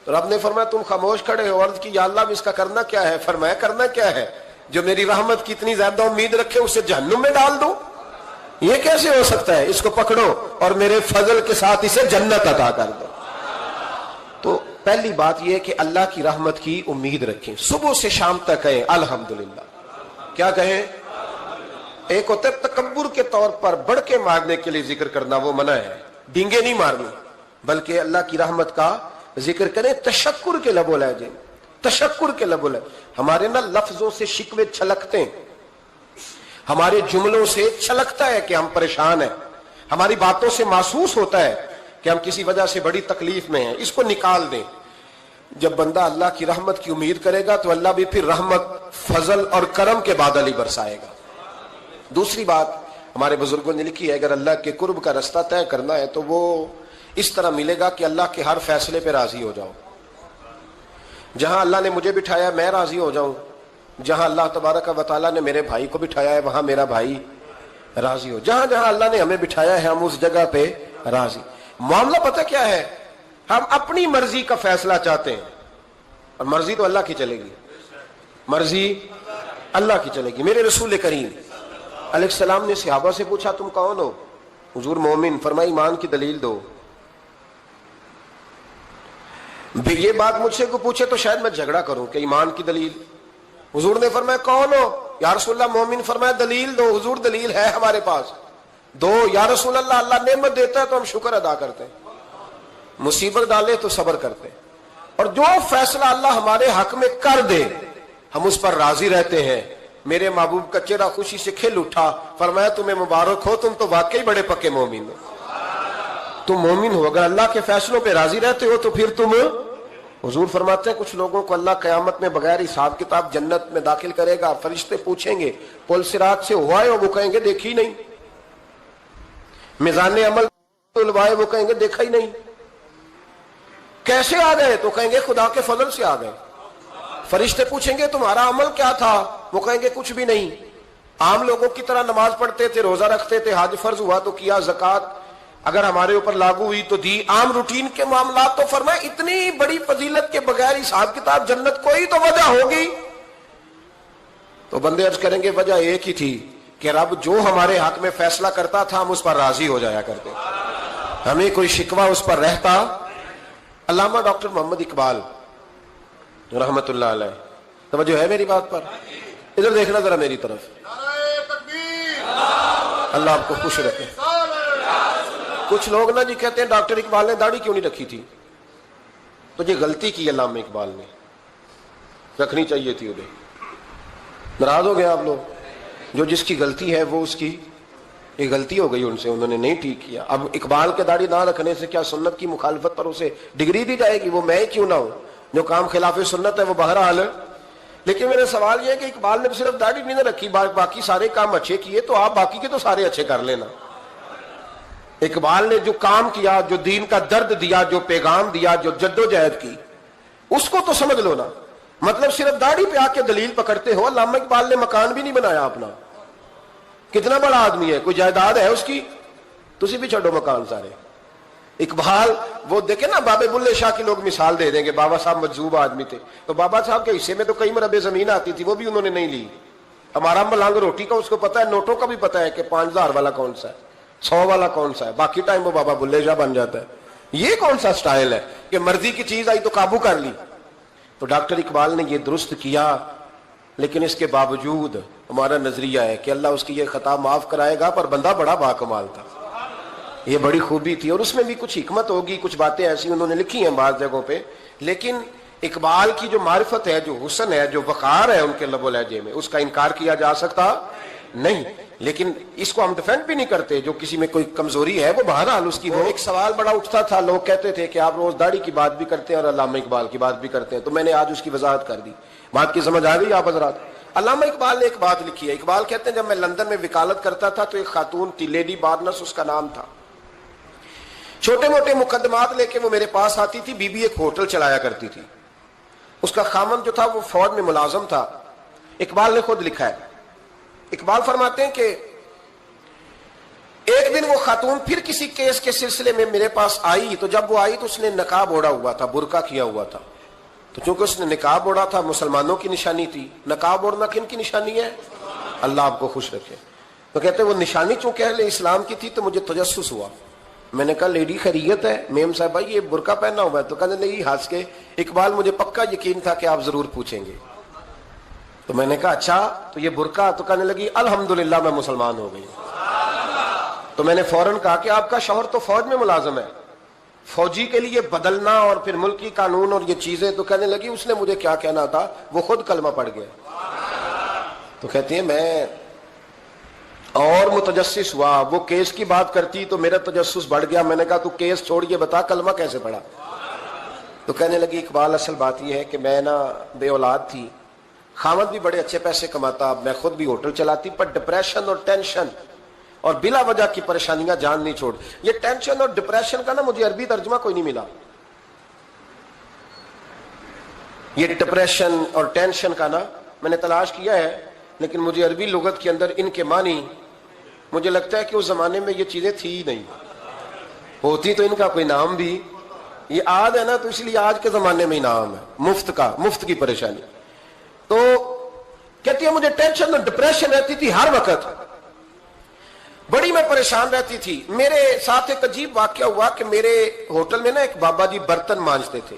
تو رب نے فرمایا تم خاموش کھڑے ہو، عرض کی یا اللہ اب اس کا کرنا کیا ہے؟ فرمایا کرنا کیا ہے؟ جو میری رحمت کی اتنی زیادہ امید رکھے اسے جہنم میں ڈال دوں؟ یہ کیسے ہو سکتا ہے؟ اس کو پکڑو اور میرے فضل کے ساتھ اسے جنت عطا کر دو۔ تو پہلی بات یہ ہے کہ اللہ کی رحمت کی امید رکھیں، صبح سے شام تک کہیں الحمدللہ، کیا کہیں؟ ایک ہوتا ہے تکبر کے طور پر بڑھ کے مارنے کے لیے ذکر کرنا، وہ منع ہے، ڈینگے نہیں مارنی، بلکہ اللہ کی رحمت کا ذکر کریں تشکر کے لب و لہجے، تشکر کے لب و لہجے۔ ہمارے نا لفظوں سے شکوے چھلکتے ہیں، ہمارے جملوں سے چھلکتا ہے کہ ہم پریشان ہیں، ہماری باتوں سے محسوس ہوتا ہے کہ ہم کسی وجہ سے بڑی تکلیف میں ہیں، اس کو نکال دیں۔ جب بندہ اللہ کی رحمت کی امید کرے گا تو اللہ بھی پھر رحمت، فضل اور کرم کے بادل ہی برسائے گا۔ دوسری بات ہمارے بزرگوں نے لکھی ہے، اگر اللہ کے قرب کا رستہ طے کرنا ہے تو وہ اس طرح ملے گا کہ اللہ کے ہر فیصلے پہ راضی ہو جاؤ۔ جہاں اللہ نے مجھے بٹھایا میں راضی ہو جاؤں، جہاں اللہ تبارک و تعالیٰ نے میرے بھائی کو بٹھایا ہے وہاں میرا بھائی راضی ہو، جہاں جہاں اللہ نے ہمیں بٹھایا ہے ہم اس جگہ پہ راضی۔ معاملہ پتہ کیا ہے؟ ہم اپنی مرضی کا فیصلہ چاہتے ہیں، اور مرضی تو اللہ کی چلے گی، مرضی اللہ کی چلے گی۔ میرے رسول کریم علیہ السلام نے صحابہ سے پوچھا تم کون ہو؟ حضور مومن، فرمائی ایمان کی دلیل دو۔ یہ بات مجھ سے کوئی پوچھے تو شاید میں جھگڑا کروں کہ ایمان کی دلیل. حضور نے فرمایا کون ہو؟ یا رسول اللہ مومن. فرمایا دلیل دو. حضور دلیل ہے ہمارے پاس دو. یا رسول اللہ اللہ نعمت دیتا ہے تو ہم شکر ادا کرتے ہیں, مصیبت ڈالے تو صبر کرتے ہیں, اور جو فیصلہ اللہ ہمارے حق میں کر دے ہم اس پر راضی رہتے ہیں. میرے محبوب کا چہرہ خوشی سے کھل اٹھا. فرمایا تمہیں مبارک ہو, تم تو واقعی بڑے پکے مومن ہو. تم مومن ہو, اگر اللہ کے فیصلوں پہ راضی رہتے ہو تو پھر تم. حضور فرماتے ہیں کچھ لوگوں کو اللہ قیامت میں بغیر حساب کتاب جنت میں داخل کرے گا. فرشتے پوچھیں گے پل صراط سے ہوا ہے؟ وہ کہیں گے دیکھی نہیں. میزان عمل الوائے؟ وہ کہیں گے دیکھا ہی نہیں. کیسے آ گئے؟ تو کہیں گے خدا کے فضل سے آ گئے. فرشتے پوچھیں گے تمہارا عمل کیا تھا؟ وہ کہیں گے کچھ بھی نہیں. عام لوگوں کی طرح نماز پڑھتے تھے, روزہ رکھتے تھے, حج فرض ہوا تو کیا, زکوٰۃ اگر ہمارے اوپر لاگو ہوئی تو دی, عام روٹین کے معاملات. تو فرمایا اتنی بڑی فضیلت کے بغیر حساب کتاب جنت, کوئی تو وجہ ہوگی. تو بندے عرض کریں گے وجہ ایک ہی تھی کہ رب جو ہمارے حق میں فیصلہ کرتا تھا ہم اس پر راضی ہو جایا کرتے, ہمیں کوئی شکوہ اس پر رہتا. علامہ ڈاکٹر محمد اقبال رحمت اللہ علیہ, توجہ ہے میری بات پر؟ ادھر دیکھنا ذرا میری طرف. اللہ آپ کو خوش رکھے. کچھ لوگ نا جی کہتے ہیں ڈاکٹر اقبال نے داڑھی کیوں نہیں رکھی تھی؟ تو یہ غلطی کی علامہ اقبال نے, رکھنی چاہیے تھی انہیں. ناراض ہو گئے آپ لوگ؟ جو جس کی غلطی ہے وہ اس کی یہ غلطی ہو گئی ان سے, انہوں نے نہیں ٹھیک کیا. اب اقبال کے داڑھی نہ رکھنے سے کیا سنت کی مخالفت پر اسے ڈگری دی جائے گی؟ وہ میں کیوں نہ ہوں, جو کام خلاف سنت ہے وہ بہرحال. لیکن میرا سوال یہ ہے کہ اقبال نے صرف داڑھی نہیں رکھی, باقی سارے کام اچھے کیے, تو آپ باقی کے تو سارے اچھے کر لینا. اقبال نے جو کام کیا, جو دین کا درد دیا, جو پیغام دیا, جو جدوجہد کی, اس کو تو سمجھ لو نا. مطلب صرف داڑھی پہ آ کے دلیل پکڑتے ہو. علامہ اقبال نے مکان بھی نہیں بنایا اپنا, کتنا بڑا آدمی ہے, کوئی جائیداد ہے اس کی؟ تسی بھی چھوڑو مکان سارے. اقبال وہ دیکھیں نا, بابے بلے شاہ کی لوگ مثال دے دیں گے, بابا صاحب مجذوب آدمی تھے, تو بابا صاحب کے حصے میں تو کئی مربع زمین آتی تھی, وہ بھی انہوں نے نہیں لی. ہمارا ملانگ روٹی کا اس کو پتا ہے, نوٹوں کا بھی پتا ہے کہ 5000 والا کون سا ہے, 100 والا کون سا ہے, باقی ٹائم وہ بابا بلے شاہ بن جاتا ہے. یہ کون سا سٹائل ہے کہ مرضی کی چیز آئی تو قابو کر لی؟ تو ڈاکٹر اقبال نے یہ درست کیا, لیکن اس کے باوجود ہمارا نظریہ ہے کہ اللہ اس کی یہ خطا معاف کرائے گا, پر بندہ بڑا باکمال تھا, یہ بڑی خوبی تھی. اور اس میں بھی کچھ حکمت ہوگی, کچھ باتیں ایسی انہوں نے لکھی ہیں بعض جگہوں پہ, لیکن اقبال کی جو معرفت ہے, جو حسن ہے, جو وقار ہے ان کے لب و لہجے میں, اس کا انکار کیا جا سکتا نہیں. لیکن اس کو ہم ڈیفینڈ بھی نہیں کرتے, جو کسی میں کوئی کمزوری ہے وہ بہرحال اس کی. وہ ایک سوال بڑا اٹھتا تھا, لوگ کہتے تھے کہ آپ روز داڑھی کی بات بھی کرتے ہیں اور علامہ اقبال کی بات بھی کرتے ہیں, تو میں نے آج اس کی وضاحت کر دی. بات کی سمجھ آ گئی آپ حضرات؟ علامہ اقبال نے ایک بات لکھی ہے. اقبال کہتے ہیں جب میں لندن میں وکالت کرتا تھا تو ایک خاتون تھی, لیڈی بارنس اس کا نام تھا. چھوٹے موٹے مقدمات لے کے وہ میرے پاس آتی تھی. بی بی ایک ہوٹل چلایا کرتی تھی, اس کا خامند جو تھا وہ فوج میں ملازم تھا. اقبال نے خود لکھا ہے, اقبال فرماتے ہیں کہ ایک دن وہ خاتون پھر کسی کیس کے سلسلے میں میرے پاس آئی, تو جب وہ آئی تو اس نے نقاب اوڑھا ہوا تھا, برقع کیا ہوا تھا. تو چونکہ اس نے نقاب اوڑھا تھا, مسلمانوں کی نشانی تھی. نقاب اوڑھنا کن کی نشانی ہے؟ اللہ آپ کو خوش رکھے. تو کہتے ہیں وہ نشانی چونکہ اہل اسلام کی تھی تو مجھے تجسس ہوا. میں نے کہا لیڈی خیریت ہے؟ میم صاحبہ یہ برقع پہنا ہوا ہے. تو کہنے لگی ہنس کے, اقبال مجھے پکا یقین تھا کہ آپ ضرور پوچھیں گے. تو میں نے کہا اچھا تو یہ برقع؟ تو کہنے لگی الحمدللہ میں مسلمان ہو گئی. تو میں نے فوراً کہا کہ آپ کا شوہر تو فوج میں ملازم ہے, فوجی کے لیے بدلنا اور پھر ملکی قانون اور یہ چیزیں. تو کہنے لگی اس نے مجھے کیا کہنا تھا, وہ خود کلمہ پڑھ گیا. تو کہتی ہیں میں اور متجسس ہوا, وہ کیس کی بات کرتی تو میرا تجسس بڑھ گیا. میں نے کہا تو کیس چھوڑ کے بتا کلمہ کیسے پڑھا؟ تو کہنے لگی اقبال اصل بات یہ ہے کہ میں نا بے اولاد تھی, خامد بھی بڑے اچھے پیسے کماتا, میں خود بھی ہوٹل چلاتی, پر ڈپریشن اور ٹینشن اور بلا وجہ کی پریشانیاں جان نہیں چھوڑ. یہ ٹینشن اور ڈپریشن کا نا مجھے عربی ترجمہ کوئی نہیں ملا. یہ ڈپریشن اور ٹینشن کا نا میں نے تلاش کیا ہے, لیکن مجھے عربی لغت کے اندر ان کے معنی مجھے لگتا ہے کہ اس زمانے میں یہ چیزیں تھی ہی نہیں. ہوتی تو ان کا کوئی نام بھی, یہ آج ہے نا تو اس لیے آج کے زمانے میں ہی نام ہے مفت کا, مفت کی پریشانی. تو کہتی ہے مجھے ٹینشن اور ڈپریشن رہتی تھی ہر وقت, بڑی میں پریشان رہتی تھی. میرے ساتھ ایک عجیب واقعہ ہوا کہ میرے ہوٹل میں نا ایک بابا جی برتن مانجتے تھے,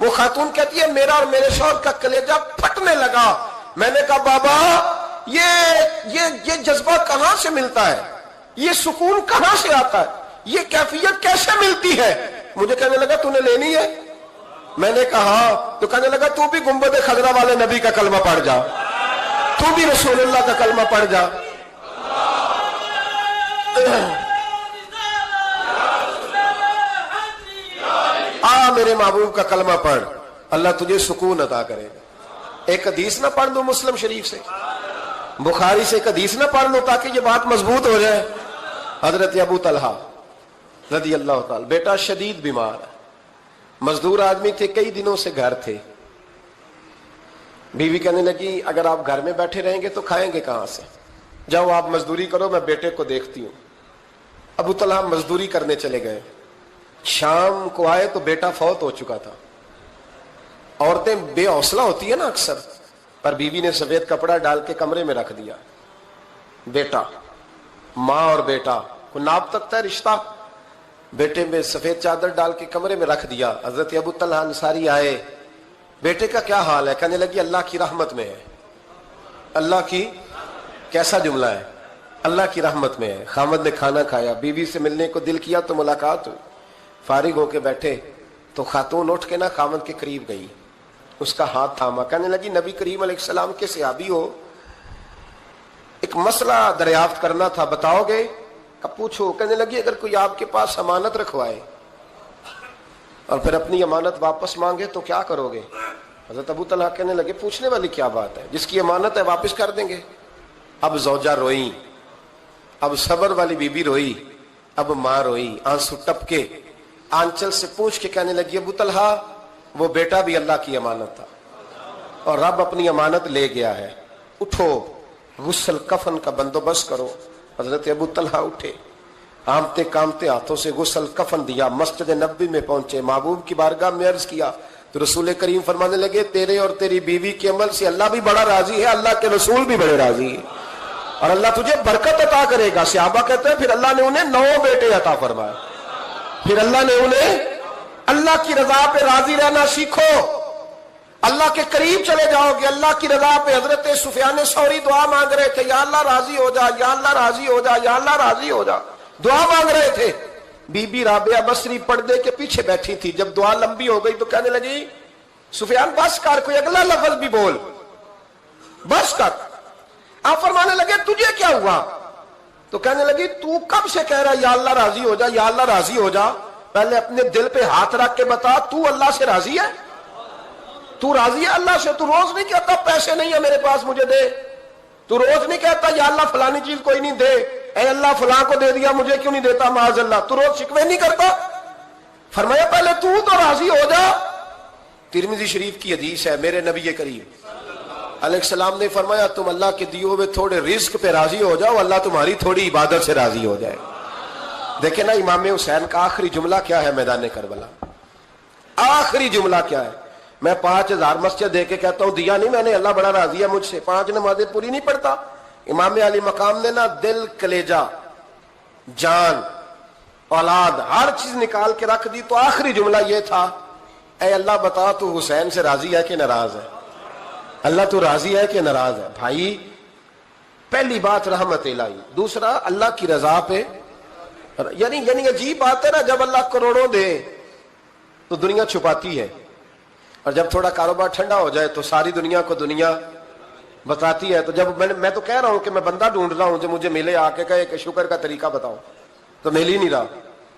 وہ خاتون کہتی ہے میرا اور میرے شوہر کا کلیجہ پھٹنے لگا. میں نے کہا بابا یہ جذبہ کہاں سے ملتا ہے, یہ سکون کہاں سے آتا ہے, یہ کیفیت کیسے ملتی ہے؟ مجھے کہنے لگا تو نے لینی ہے؟ میں نے کہا ہاں. تو کہنے لگا تو بھی گنبد خضرا والے نبی کا کلمہ پڑھ جا, تو بھی رسول اللہ کا کلمہ پڑھ جا. میرے محبوب کا کلمہ پڑھ, اللہ تجھے سکون عطا کرے گا. ایک حدیث نہ پڑھ دو مسلم شریف سے, بخاری سے ایک حدیث نہ پڑھ لو تاکہ یہ بات مضبوط ہو جائے. حضرت ابو طلحہ رضی اللہ تعالی, بیٹا شدید بیمار ہے, مزدور آدمی تھے, کئی دنوں سے گھر تھے. بیوی کہنے لگی اگر آپ گھر میں بیٹھے رہیں گے تو کھائیں گے کہاں سے, جاؤ آپ مزدوری کرو, میں بیٹے کو دیکھتی ہوں. ابو طلحہ مزدوری کرنے چلے گئے. شام کو آئے تو بیٹا فوت ہو چکا تھا. عورتیں بے حوصلہ ہوتی ہے نا اکثر, پر بیوی نے سفید کپڑا ڈال کے کمرے میں رکھ دیا. بیٹا, ماں اور بیٹا کو ناپ تک ہے رشتہ, بیٹے میں سفید چادر ڈال کے کمرے میں رکھ دیا. حضرت ابو طلحہ انصاری آئے, بیٹے کا کیا حال ہے؟ کہنے لگی اللہ کی رحمت میں ہے. اللہ کی, کیسا جملہ ہے, اللہ کی رحمت میں ہے. خامد نے کھانا کھایا, بیوی سے ملنے کو دل کیا تو ملاقات ہوئی. فارغ ہو کے بیٹھے تو خاتون اٹھ کے نا خامد کے قریب گئی, اس کا ہاتھ تھاما. کہنے لگی نبی کریم علیہ السلام کے صحابی ہو, ایک مسئلہ دریافت کرنا تھا, بتاؤ گے؟ کب پوچھو. کہنے لگی اگر کوئی آپ کے پاس امانت رکھوائے اور پھر اپنی امانت واپس مانگے تو کیا کرو گے؟ حضرت ابو طلحہ کہنے لگے پوچھنے والی کیا بات ہے, جس کی امانت ہے واپس کر دیں گے. اب زوجہ روئی, اب صبر والی بی بی روئی, اب ماں روئی, آنسو ٹپکے, آنچل سے پوچھ کے کہنے لگی ابو طلحہ وہ بیٹا بھی اللہ کی امانت تھا اور رب اپنی امانت لے گیا ہے, اٹھو غسل کفن کا بندوبست کرو. حضرت ابو طلحہ اٹھے, کامتے کامتے ہاتھوں سے غسل کفن دیا, مسجد نبوی میں پہنچے, محبوب کی بارگاہ میں عرض کیا تو رسول کریم فرمانے لگے تیرے اور تیری بیوی کے عمل سے اللہ بھی بڑا راضی ہے, اللہ کے رسول بھی بڑے راضی ہے, اور اللہ تجھے برکت عطا کرے گا. صحابہ کہتے ہیں پھر اللہ نے انہیں 9 بیٹے عطا فرمائے. پھر اللہ نے انہیں, اللہ کی رضا پہ راضی رہنا سیکھو, اللہ کے قریب چلے جاؤ گے, اللہ کی رضا پہ. حضرت سفیان ثوری دعا مانگ رہے تھے, یا اللہ راضی ہو جا, یا اللہ راضی ہو جا, یا اللہ راضی ہو جا, دعا مانگ رہے تھے. بی بی رابعہ بصری پردے کے پیچھے بیٹھی تھی. جب دعا لمبی ہو گئی تو کہنے لگی سفیان بس کر, کوئی اگلا لفظ بھی بول, بس کر. آپ فرمانے لگے تجھے کیا ہوا؟ تو کہنے لگی تو کب سے کہہ رہا یا اللہ راضی ہو جا, یا اللہ راضی ہو جا, پہلے اپنے دل پہ ہاتھ رکھ کے بتا تو اللہ سے راضی ہے؟ تو راضی ہے اللہ سے؟ تو روز نہیں کہتا پیسے نہیں ہے میرے پاس مجھے دے, تو روز نہیں کہتا یا اللہ فلانی چیز کوئی نہیں دے, اے اللہ فلاں کو دے دیا مجھے کیوں نہیں دیتا معاذ اللہ, تو روز شکوے نہیں کرتا؟ فرمایا پہلے تو راضی ہو جا. ترمذی شریف کی حدیث ہے, میرے نبی کریم علیہ السلام نے فرمایا تم اللہ کے دیے ہوئے تھوڑے رزق پہ راضی ہو جاؤ, اللہ تمہاری تھوڑی عبادت سے راضی ہو جائے. دیکھیں نا امام حسین کا آخری جملہ کیا ہے میدان کربلا, آخری جملہ کیا ہے؟ میں 5000 مسجد دے کے کہتا ہوں دیا نہیں میں نے, اللہ بڑا راضی ہے مجھ سے, 5 نمازیں پوری نہیں پڑھتا. امام علی مقام نے نا دل, کلیجہ, جان, اولاد, ہر چیز نکال کے رکھ دی. تو آخری جملہ یہ تھا اے اللہ بتا تو حسین سے راضی ہے کہ ناراض ہے؟ اللہ تو راضی ہے کہ ناراض ہے؟ بھائی پہلی بات رحمت الہی, دوسرا اللہ کی رضا پہ, یعنی عجیب بات ہے نا, جب اللہ کروڑوں دے تو دنیا چھپاتی ہے, اور جب تھوڑا کاروبار ٹھنڈا ہو جائے تو ساری دنیا کو دنیا بتاتی ہے. تو جب میں تو کہہ رہا ہوں کہ میں بندہ ڈھونڈ رہا ہوں جو مجھے ملے, آ کے کہے کہ شکر کا طریقہ بتاؤ, تو مل ہی نہیں رہا.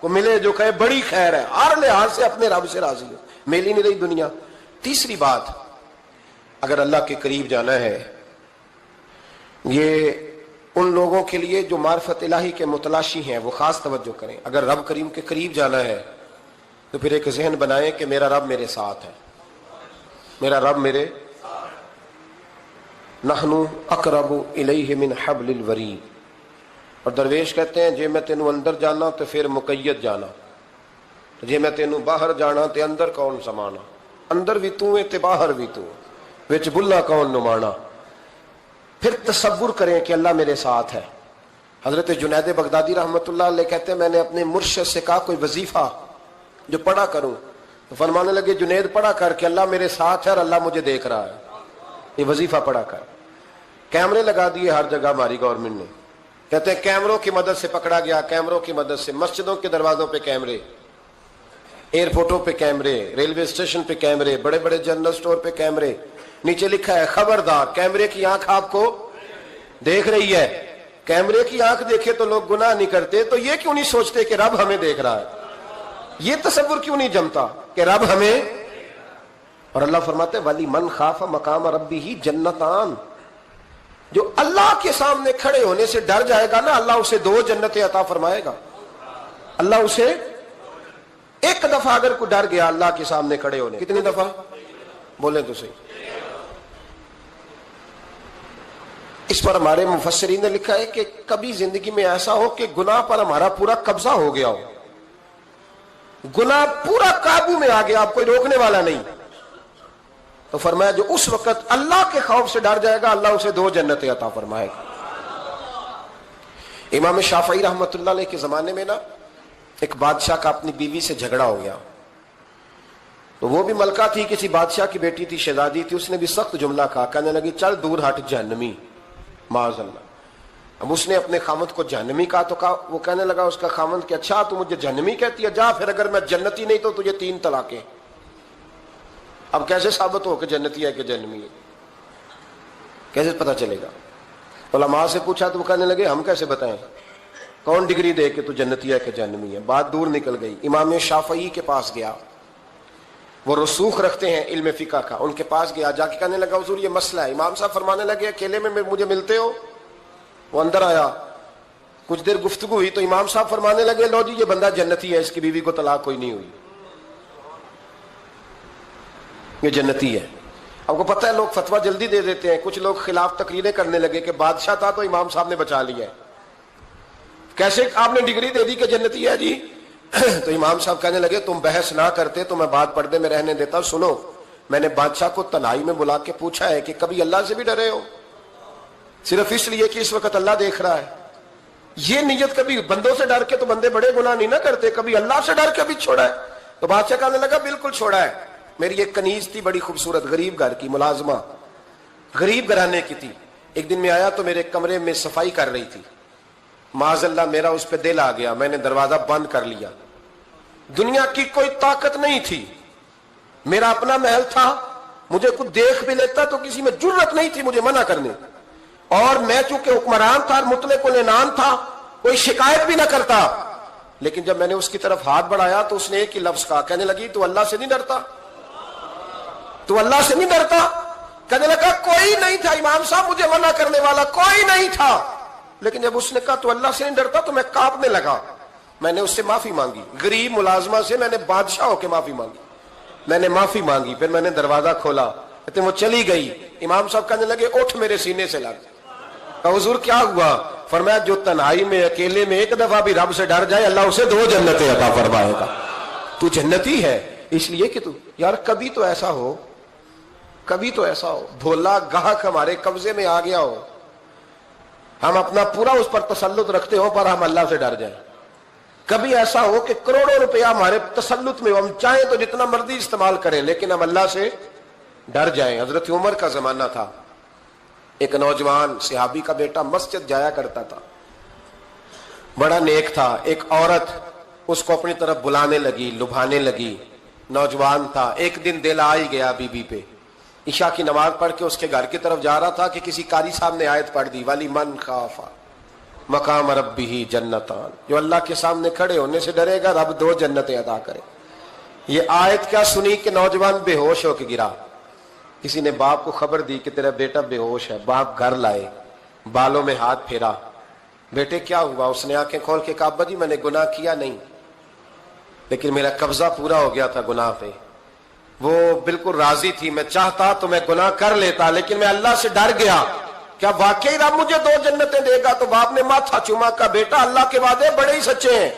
کو ملے جو کہے بڑی خیر ہے, ہر لحاظ سے اپنے رب سے راضی ہو, مل ہی نہیں رہی دنیا. تیسری بات, اگر اللہ کے قریب جانا ہے, یہ ان لوگوں کے لیے جو معرفت الہی کے متلاشی ہیں وہ خاص توجہ کریں. اگر رب کریم کے قریب جانا ہے تو پھر ایک ذہن بنائیں کہ میرا رب میرے ساتھ ہے, میرا رب میرے, نحن اقرب الیہ من حبل الورید. اور درویش کہتے ہیں جے میں تینوں اندر جانا تو پھر مقید جانا, جے میں تینوں باہر جانا تے اندر کون سمانا, اندر بھی تو ہے تے باہر بھی تو, وچ بلا کون نمانا. پھر تصور کریں کہ اللہ میرے ساتھ ہے. حضرت جنید بغدادی رحمۃ اللہ علیہ کہتے ہیں میں نے اپنے مرشد سے کہا کوئی وظیفہ جو پڑھا کروں, تو فرمانے لگے جنید پڑھا کر کہ اللہ میرے ساتھ ہے اور اللہ مجھے دیکھ رہا ہے. یہ وظیفہ پڑھا کر. کیمرے لگا دیے ہر جگہ ہماری گورنمنٹ نے. کہتے ہیں کیمروں کی مدد سے پکڑا گیا, کیمروں کی مدد سے. مسجدوں کے دروازوں پہ کیمرے, ایئرپورٹوں پہ کیمرے, ریلوے اسٹیشن پہ کیمرے, بڑے بڑے جنرل سٹور پہ کیمرے. نیچے لکھا ہے خبردار کیمرے کی آنکھ آپ کو دیکھ رہی ہے. کیمرے کی آنکھ دیکھے تو لوگ گناہ نہیں کرتے, تو یہ کیوں نہیں سوچتے کہ رب ہمیں دیکھ رہا ہے؟ یہ تصور کیوں نہیں جمتا کہ رب ہمیں. اور اللہ فرماتے ولی من خاف مقام ربہ جنتان, جو اللہ کے سامنے کھڑے ہونے سے ڈر جائے گا نا, اللہ اسے 2 جنتیں عطا فرمائے گا. اللہ اسے ایک دفعہ اگر کوئی ڈر گیا اللہ کے سامنے کھڑے ہونے, کتنی دفعہ بولیں تو صحیح. اس پر ہمارے مفسرین نے لکھا ہے کہ کبھی زندگی میں ایسا ہو کہ گناہ پر ہمارا پورا قبضہ ہو گیا ہو, گناہ پورا قابو میں آ گیا, اب کوئی روکنے والا نہیں, تو فرمایا جو اس وقت اللہ کے خوف سے ڈر جائے گا اللہ اسے 2 جنتیں عطا فرمائے گا. امام شافعی رحمۃ اللہ علیہ کے زمانے میں نا ایک بادشاہ کا اپنی بیوی سے جھگڑا ہو گیا. تو وہ بھی ملکہ تھی, کسی بادشاہ کی بیٹی تھی, شہزادی تھی. اس نے بھی سخت جملہ کہا, کہنے لگی چل دور ہٹ جہنمی, معاذ اللہ. اب اس نے اپنے خامد کو جہنمی کہا تو کہا, وہ کہنے لگا اس کا خامد کہ اچھا تو مجھے جہنمی کہتی ہے, جا پھر اگر میں جنتی نہیں تو تجھے 3 طلاقیں. اب کیسے ثابت ہو کہ جنتی ہے کہ جہنمی ہے, کیسے پتہ چلے گا؟ علماء سے پوچھا تو وہ کہنے لگے ہم کیسے بتائیں, کون ڈگری دے کہ تو جنتی ہے کہ جہنمی ہے. بات دور نکل گئی. امام شافعی کے پاس گیا, وہ رسوخ رکھتے ہیں علم فقہ کا, ان کے پاس گیا, جا کے کہنے لگا حضور یہ مسئلہ ہے. امام صاحب فرمانے لگے اکیلے میں مجھے ملتے ہو؟ وہ اندر آیا, کچھ دیر گفتگو ہوئی تو امام صاحب فرمانے لگے لو جی یہ بندہ جنتی ہے, اس کی بیوی کو طلاق کوئی نہیں ہوئی, یہ جنتی ہے. آپ کو پتہ ہے لوگ فتویٰ جلدی دے دیتے ہیں. کچھ لوگ خلاف تقریریں کرنے لگے کہ بادشاہ تھا تو امام صاحب نے بچا لیا ہے, کیسے آپ نے ڈگری دے دی کہ جنتی ہے جی. تو امام صاحب کہنے لگے تم بحث نہ کرتے تو میں بات پردے میں رہنے دیتا. سنو, میں نے بادشاہ کو تنہائی میں بلا کے پوچھا ہے کہ کبھی اللہ سے بھی ڈرے ہو؟ صرف اس لیے کہ اس وقت اللہ دیکھ رہا ہے. یہ نیت کبھی بندوں سے ڈر کے تو بندے بڑے گناہ نہیں نہ کرتے, کبھی اللہ سے ڈر کے بھی چھوڑا ہے. تو بادشاہ کہنے لگا بالکل چھوڑا ہے. میری ایک کنیز تھی بڑی خوبصورت, غریب گھر کی ملازمہ, غریب گھرانے کی تھی. ایک دن میں آیا تو میرے کمرے میں صفائی کر رہی تھی. معاذ اللہ میرا اس پہ دل آ گیا, میں نے دروازہ بند کر لیا. دنیا کی کوئی طاقت نہیں تھی, میرا اپنا محل تھا, مجھے کچھ دیکھ بھی لیتا تو کسی میں جرت نہیں تھی مجھے منع کرنے. اور میں چونکہ حکمران تھا, مطلق العنان تھا, کوئی شکایت بھی نہ کرتا. لیکن جب میں نے اس کی طرف ہاتھ بڑھایا تو اس نے ایک ہی لفظ کہا, کہنے لگی تو اللہ سے نہیں ڈرتا, تو اللہ سے نہیں ڈرتا. کہنے لگا کوئی نہیں تھا امام صاحب مجھے منع کرنے والا, کوئی نہیں تھا. لیکن جب اس نے کہا تو اللہ سے نہیں ڈرتا تو میں کانپنے لگا. میں نے اس سے معافی مانگی, غریب ملازمہ سے میں نے بادشاہ ہو کے معافی مانگی. میں نے معافی مانگی, پھر میں نے دروازہ کھولا, کہتے وہ چلی گئی. امام صاحب کہنے لگے اٹھ میرے سینے سے لگ. کہا حضور کیا ہوا؟ فرمایا جو تنہائی میں اکیلے میں ایک دفعہ بھی رب سے ڈر جائے اللہ اسے 2 جنتیں عطا فرمائے گا. تو جنتی ہے اس لیے کہ تو یار کبھی تو ایسا ہو, کبھی تو ایسا ہو بھولا گاہک ہمارے قبضے میں آ گیا ہو, ہم اپنا پورا اس پر تسلط رکھتے ہو پر ہم اللہ سے ڈر جائیں. کبھی ایسا ہو کہ کروڑوں روپیہ ہمارے تسلط میں ہو, ہم چاہیں تو جتنا مرضی استعمال کریں لیکن ہم اللہ سے ڈر جائیں. حضرت عمر کا زمانہ تھا, ایک نوجوان صحابی کا بیٹا مسجد جایا کرتا تھا, بڑا نیک تھا. ایک عورت اس کو اپنی طرف بلانے لگی, لبھانے لگی. نوجوان تھا, ایک دن دل آ ہی گیا بی بی پہ. عشاء کی نماز پڑھ کے اس کے گھر کی طرف جا رہا تھا کہ کسی قاری صاحب نے آیت پڑھ دی, ولی من خاف مقام ربہ جنتان, جو اللہ کے سامنے کھڑے ہونے سے ڈرے گا رب 2 جنتیں عطا کرے. یہ آیت کیا سنی کہ نوجوان بے ہوش ہو کے گرا. کسی نے باپ کو خبر دی کہ تیرا بیٹا بے ہوش ہے. باپ گھر لائے, بالوں میں ہاتھ پھیرا, بیٹے کیا ہوا؟ اس نے آنکھیں کھول کے کہا ابا جی میں نے گناہ کیا نہیں, لیکن میرا قبضہ پورا ہو گیا تھا گناہ پہ. وہ بالکل راضی تھی, میں چاہتا تو میں گناہ کر لیتا لیکن میں اللہ سے ڈر گیا. کیا واقعی رب مجھے 2 جنتیں دے گا؟ تو باپ نے ماتھا چوما, کا بیٹا اللہ کے وعدے بڑے ہی سچے ہیں,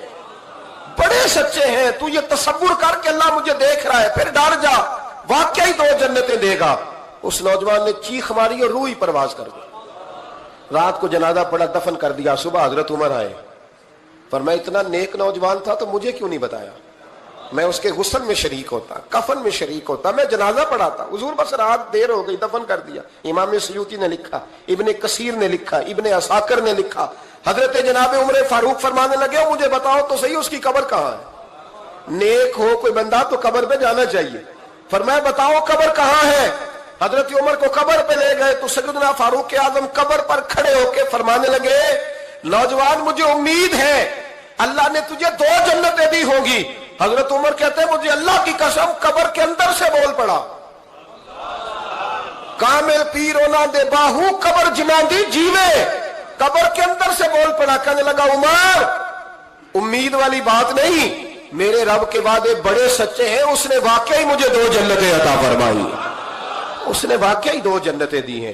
بڑے سچے ہیں. تو یہ تصور کر کے اللہ مجھے دیکھ رہا ہے, پھر ڈر جا, واقعی 2 جنتیں دے گا. اس نوجوان نے چیخ ماری اور روح ہی پرواز کر دی. رات کو جنازہ پڑا, دفن کر دیا. صبح حضرت عمر آئے, فرمایا اتنا نیک نوجوان تھا تو مجھے کیوں نہیں بتایا؟ میں اس کے غسل میں شریک ہوتا, کفن میں شریک ہوتا, میں جنازہ پڑھاتا. حضور بس رات دیر ہو گئی, دفن کر دیا. امام سیوطی نے لکھا, ابن کثیر نے لکھا, ابن عساکر نے لکھا. حضرت جناب عمر فاروق فرمانے لگے مجھے بتاؤ تو صحیح اس کی قبر کہاں ہے. نیک ہو کوئی بندہ تو قبر پہ جانا چاہیے. فرمایا بتاؤ قبر کہاں ہے. حضرت عمر کو قبر پہ لے گئے تو سیدنا فاروق اعظم قبر پر کھڑے ہو کے فرمانے لگے نوجوان مجھے امید ہے اللہ نے تجھے 2 جنتیں دی ہوں گی. حضرت عمر کہتے ہیں مجھے اللہ کی قسم قبر کے اندر سے بول پڑا, کامل پیر اونا دے باہو قبر جنان دی جیوے. قبر کے اندر سے بول پڑا, کہنے لگا عمر امید والی بات نہیں, میرے رب کے وعدے بڑے سچے ہیں, اس نے واقعی مجھے 2 جنتیں عطا فرمائی, اس نے واقعی 2 جنتیں دی ہیں.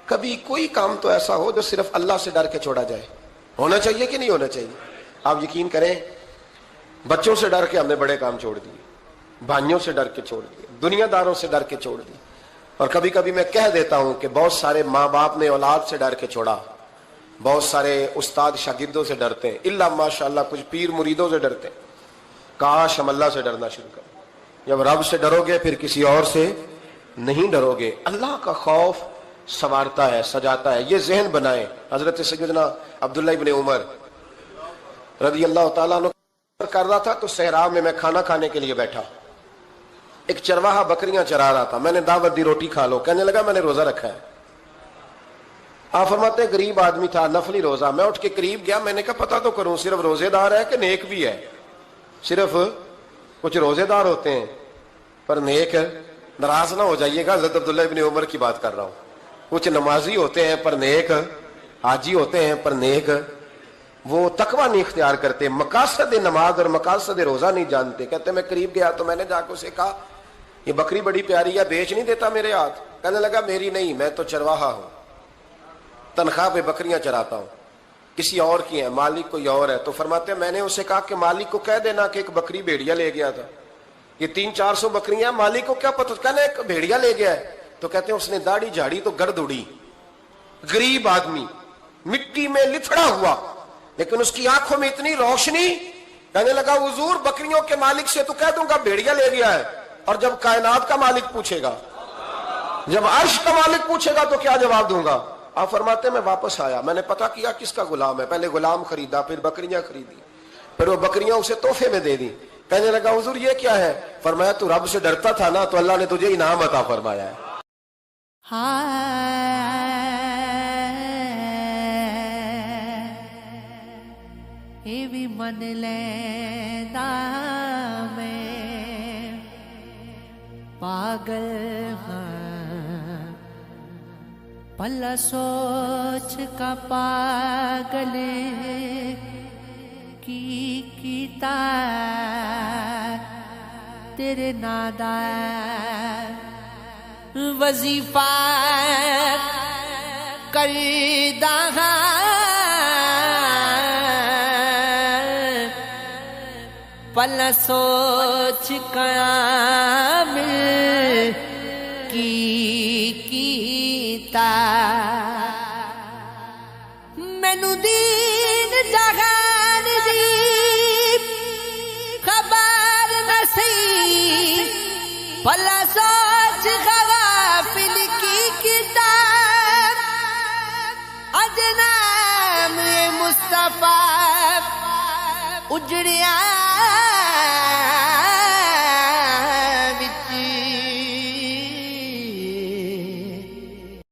کبھی کوئی کام تو ایسا ہو جو صرف اللہ سے ڈر کے چھوڑا جائے, ہونا چاہیے کہ نہیں ہونا چاہیے. آپ یقین کریں بچوں سے ڈر کے ہم نے بڑے کام چھوڑ دیے, بھائیوں سے ڈر کے چھوڑ دیے, دنیا داروں سے ڈر کے چھوڑ دی. اور کبھی کبھی میں کہہ دیتا ہوں کہ بہت سارے ماں باپ نے اولاد سے ڈر کے چھوڑا, بہت سارے استاد شاگردوں سے ڈرتے ہیں, الا ماشاءاللہ کچھ پیر مریدوں سے ڈرتے ہیں. کاش ہم اللہ سے ڈرنا شروع کریں. جب رب سے ڈرو گے پھر کسی اور سے نہیں ڈرو گے. اللہ کا خوف سنوارتا ہے, سجاتا ہے. یہ ذہن بنائیں. حضرت سیدنا عبداللہ ابن عمر رضی اللہ تعالیٰ عنہ کر رہا تھا تو صحرا میں کھانا کھانے کے لیے بیٹھا. ایک چرواہا بکریاں چرا رہا تھا, میں نے دعوت دی روٹی کھا لو. کہنے لگا میں نے روزہ رکھا ہے. آپ فرماتے ہیں غریب آدمی تھا, نفلی روزہ. میں اٹھ کے قریب گیا, میں نے کہا پتہ تو کروں صرف روزے دار ہے کہ نیک بھی ہے. صرف کچھ روزے دار ہوتے ہیں پر نیک ہے, ناراض نہ ہو جائیے گا, حضرت عبداللہ ابن عمر کی بات کر رہا ہوں. کچھ نمازی ہوتے ہیں پر نیک, حاجی ہوتے ہیں پر نیک, وہ تقوی نہیں اختیار کرتے, مقاصد نماز اور مقاصد روزہ نہیں جانتے. کہتے میں قریب گیا تو میں نے جا کے اسے کہا یہ بکری بڑی پیاری ہے, بیچ نہیں دیتا میرے ہاتھ. کہنے لگا میری نہیں, میں تو چرواہا ہوں, تنخواہ پہ بکریاں چراتا ہوں, کسی اور کی ہیں, مالک کوئی اور ہے. تو فرماتے ہیں میں نے اسے کہا کہ مالک کو کہہ دینا کہ ایک بکری بھیڑیا لے گیا تھا, یہ 300-400 بکریاں, مالک کو کیا پتہ, کہنے ایک بھیڑیا لے گیا ہے. تو کہتے ہیں اس نے داڑھی جھاڑی تو گرد اڑی, غریب آدمی مٹی میں لتھڑا ہوا, لیکن اس کی آنکھوں میں اتنی روشنی. کہنے لگا حضور بکریوں کے مالک سے تو کہہ دوں گا بھیڑیا لے گیا ہے, اور جب کائنات کا مالک پوچھے گا, جب عرش کا مالک پوچھے گا تو کیا جواب دوں گا. آپ فرماتے ہیں میں واپس آیا, میں نے پتا کیا کس کا غلام ہے. پہلے غلام خریدا, پھر بکریاں خریدی, پھر وہ بکریاں اسے تحفے میں دے دی. کہنے لگا حضور یہ کیا ہے. فرمایا تو رب سے ڈرتا تھا نا تو اللہ نے تجھے انعام عطا فرمایا ہے. یہ بھی من لینا میں پاگل ہاں, پلا سوچ کا پاگل کی کیتا تیرے نادا وظیفہ کردہ پلا سوچ کامل کیتا مینو دین جہان دی خبر نہ سی, پلا سوچ غافل کیتا اج نام مصطفیٰ اجڑیا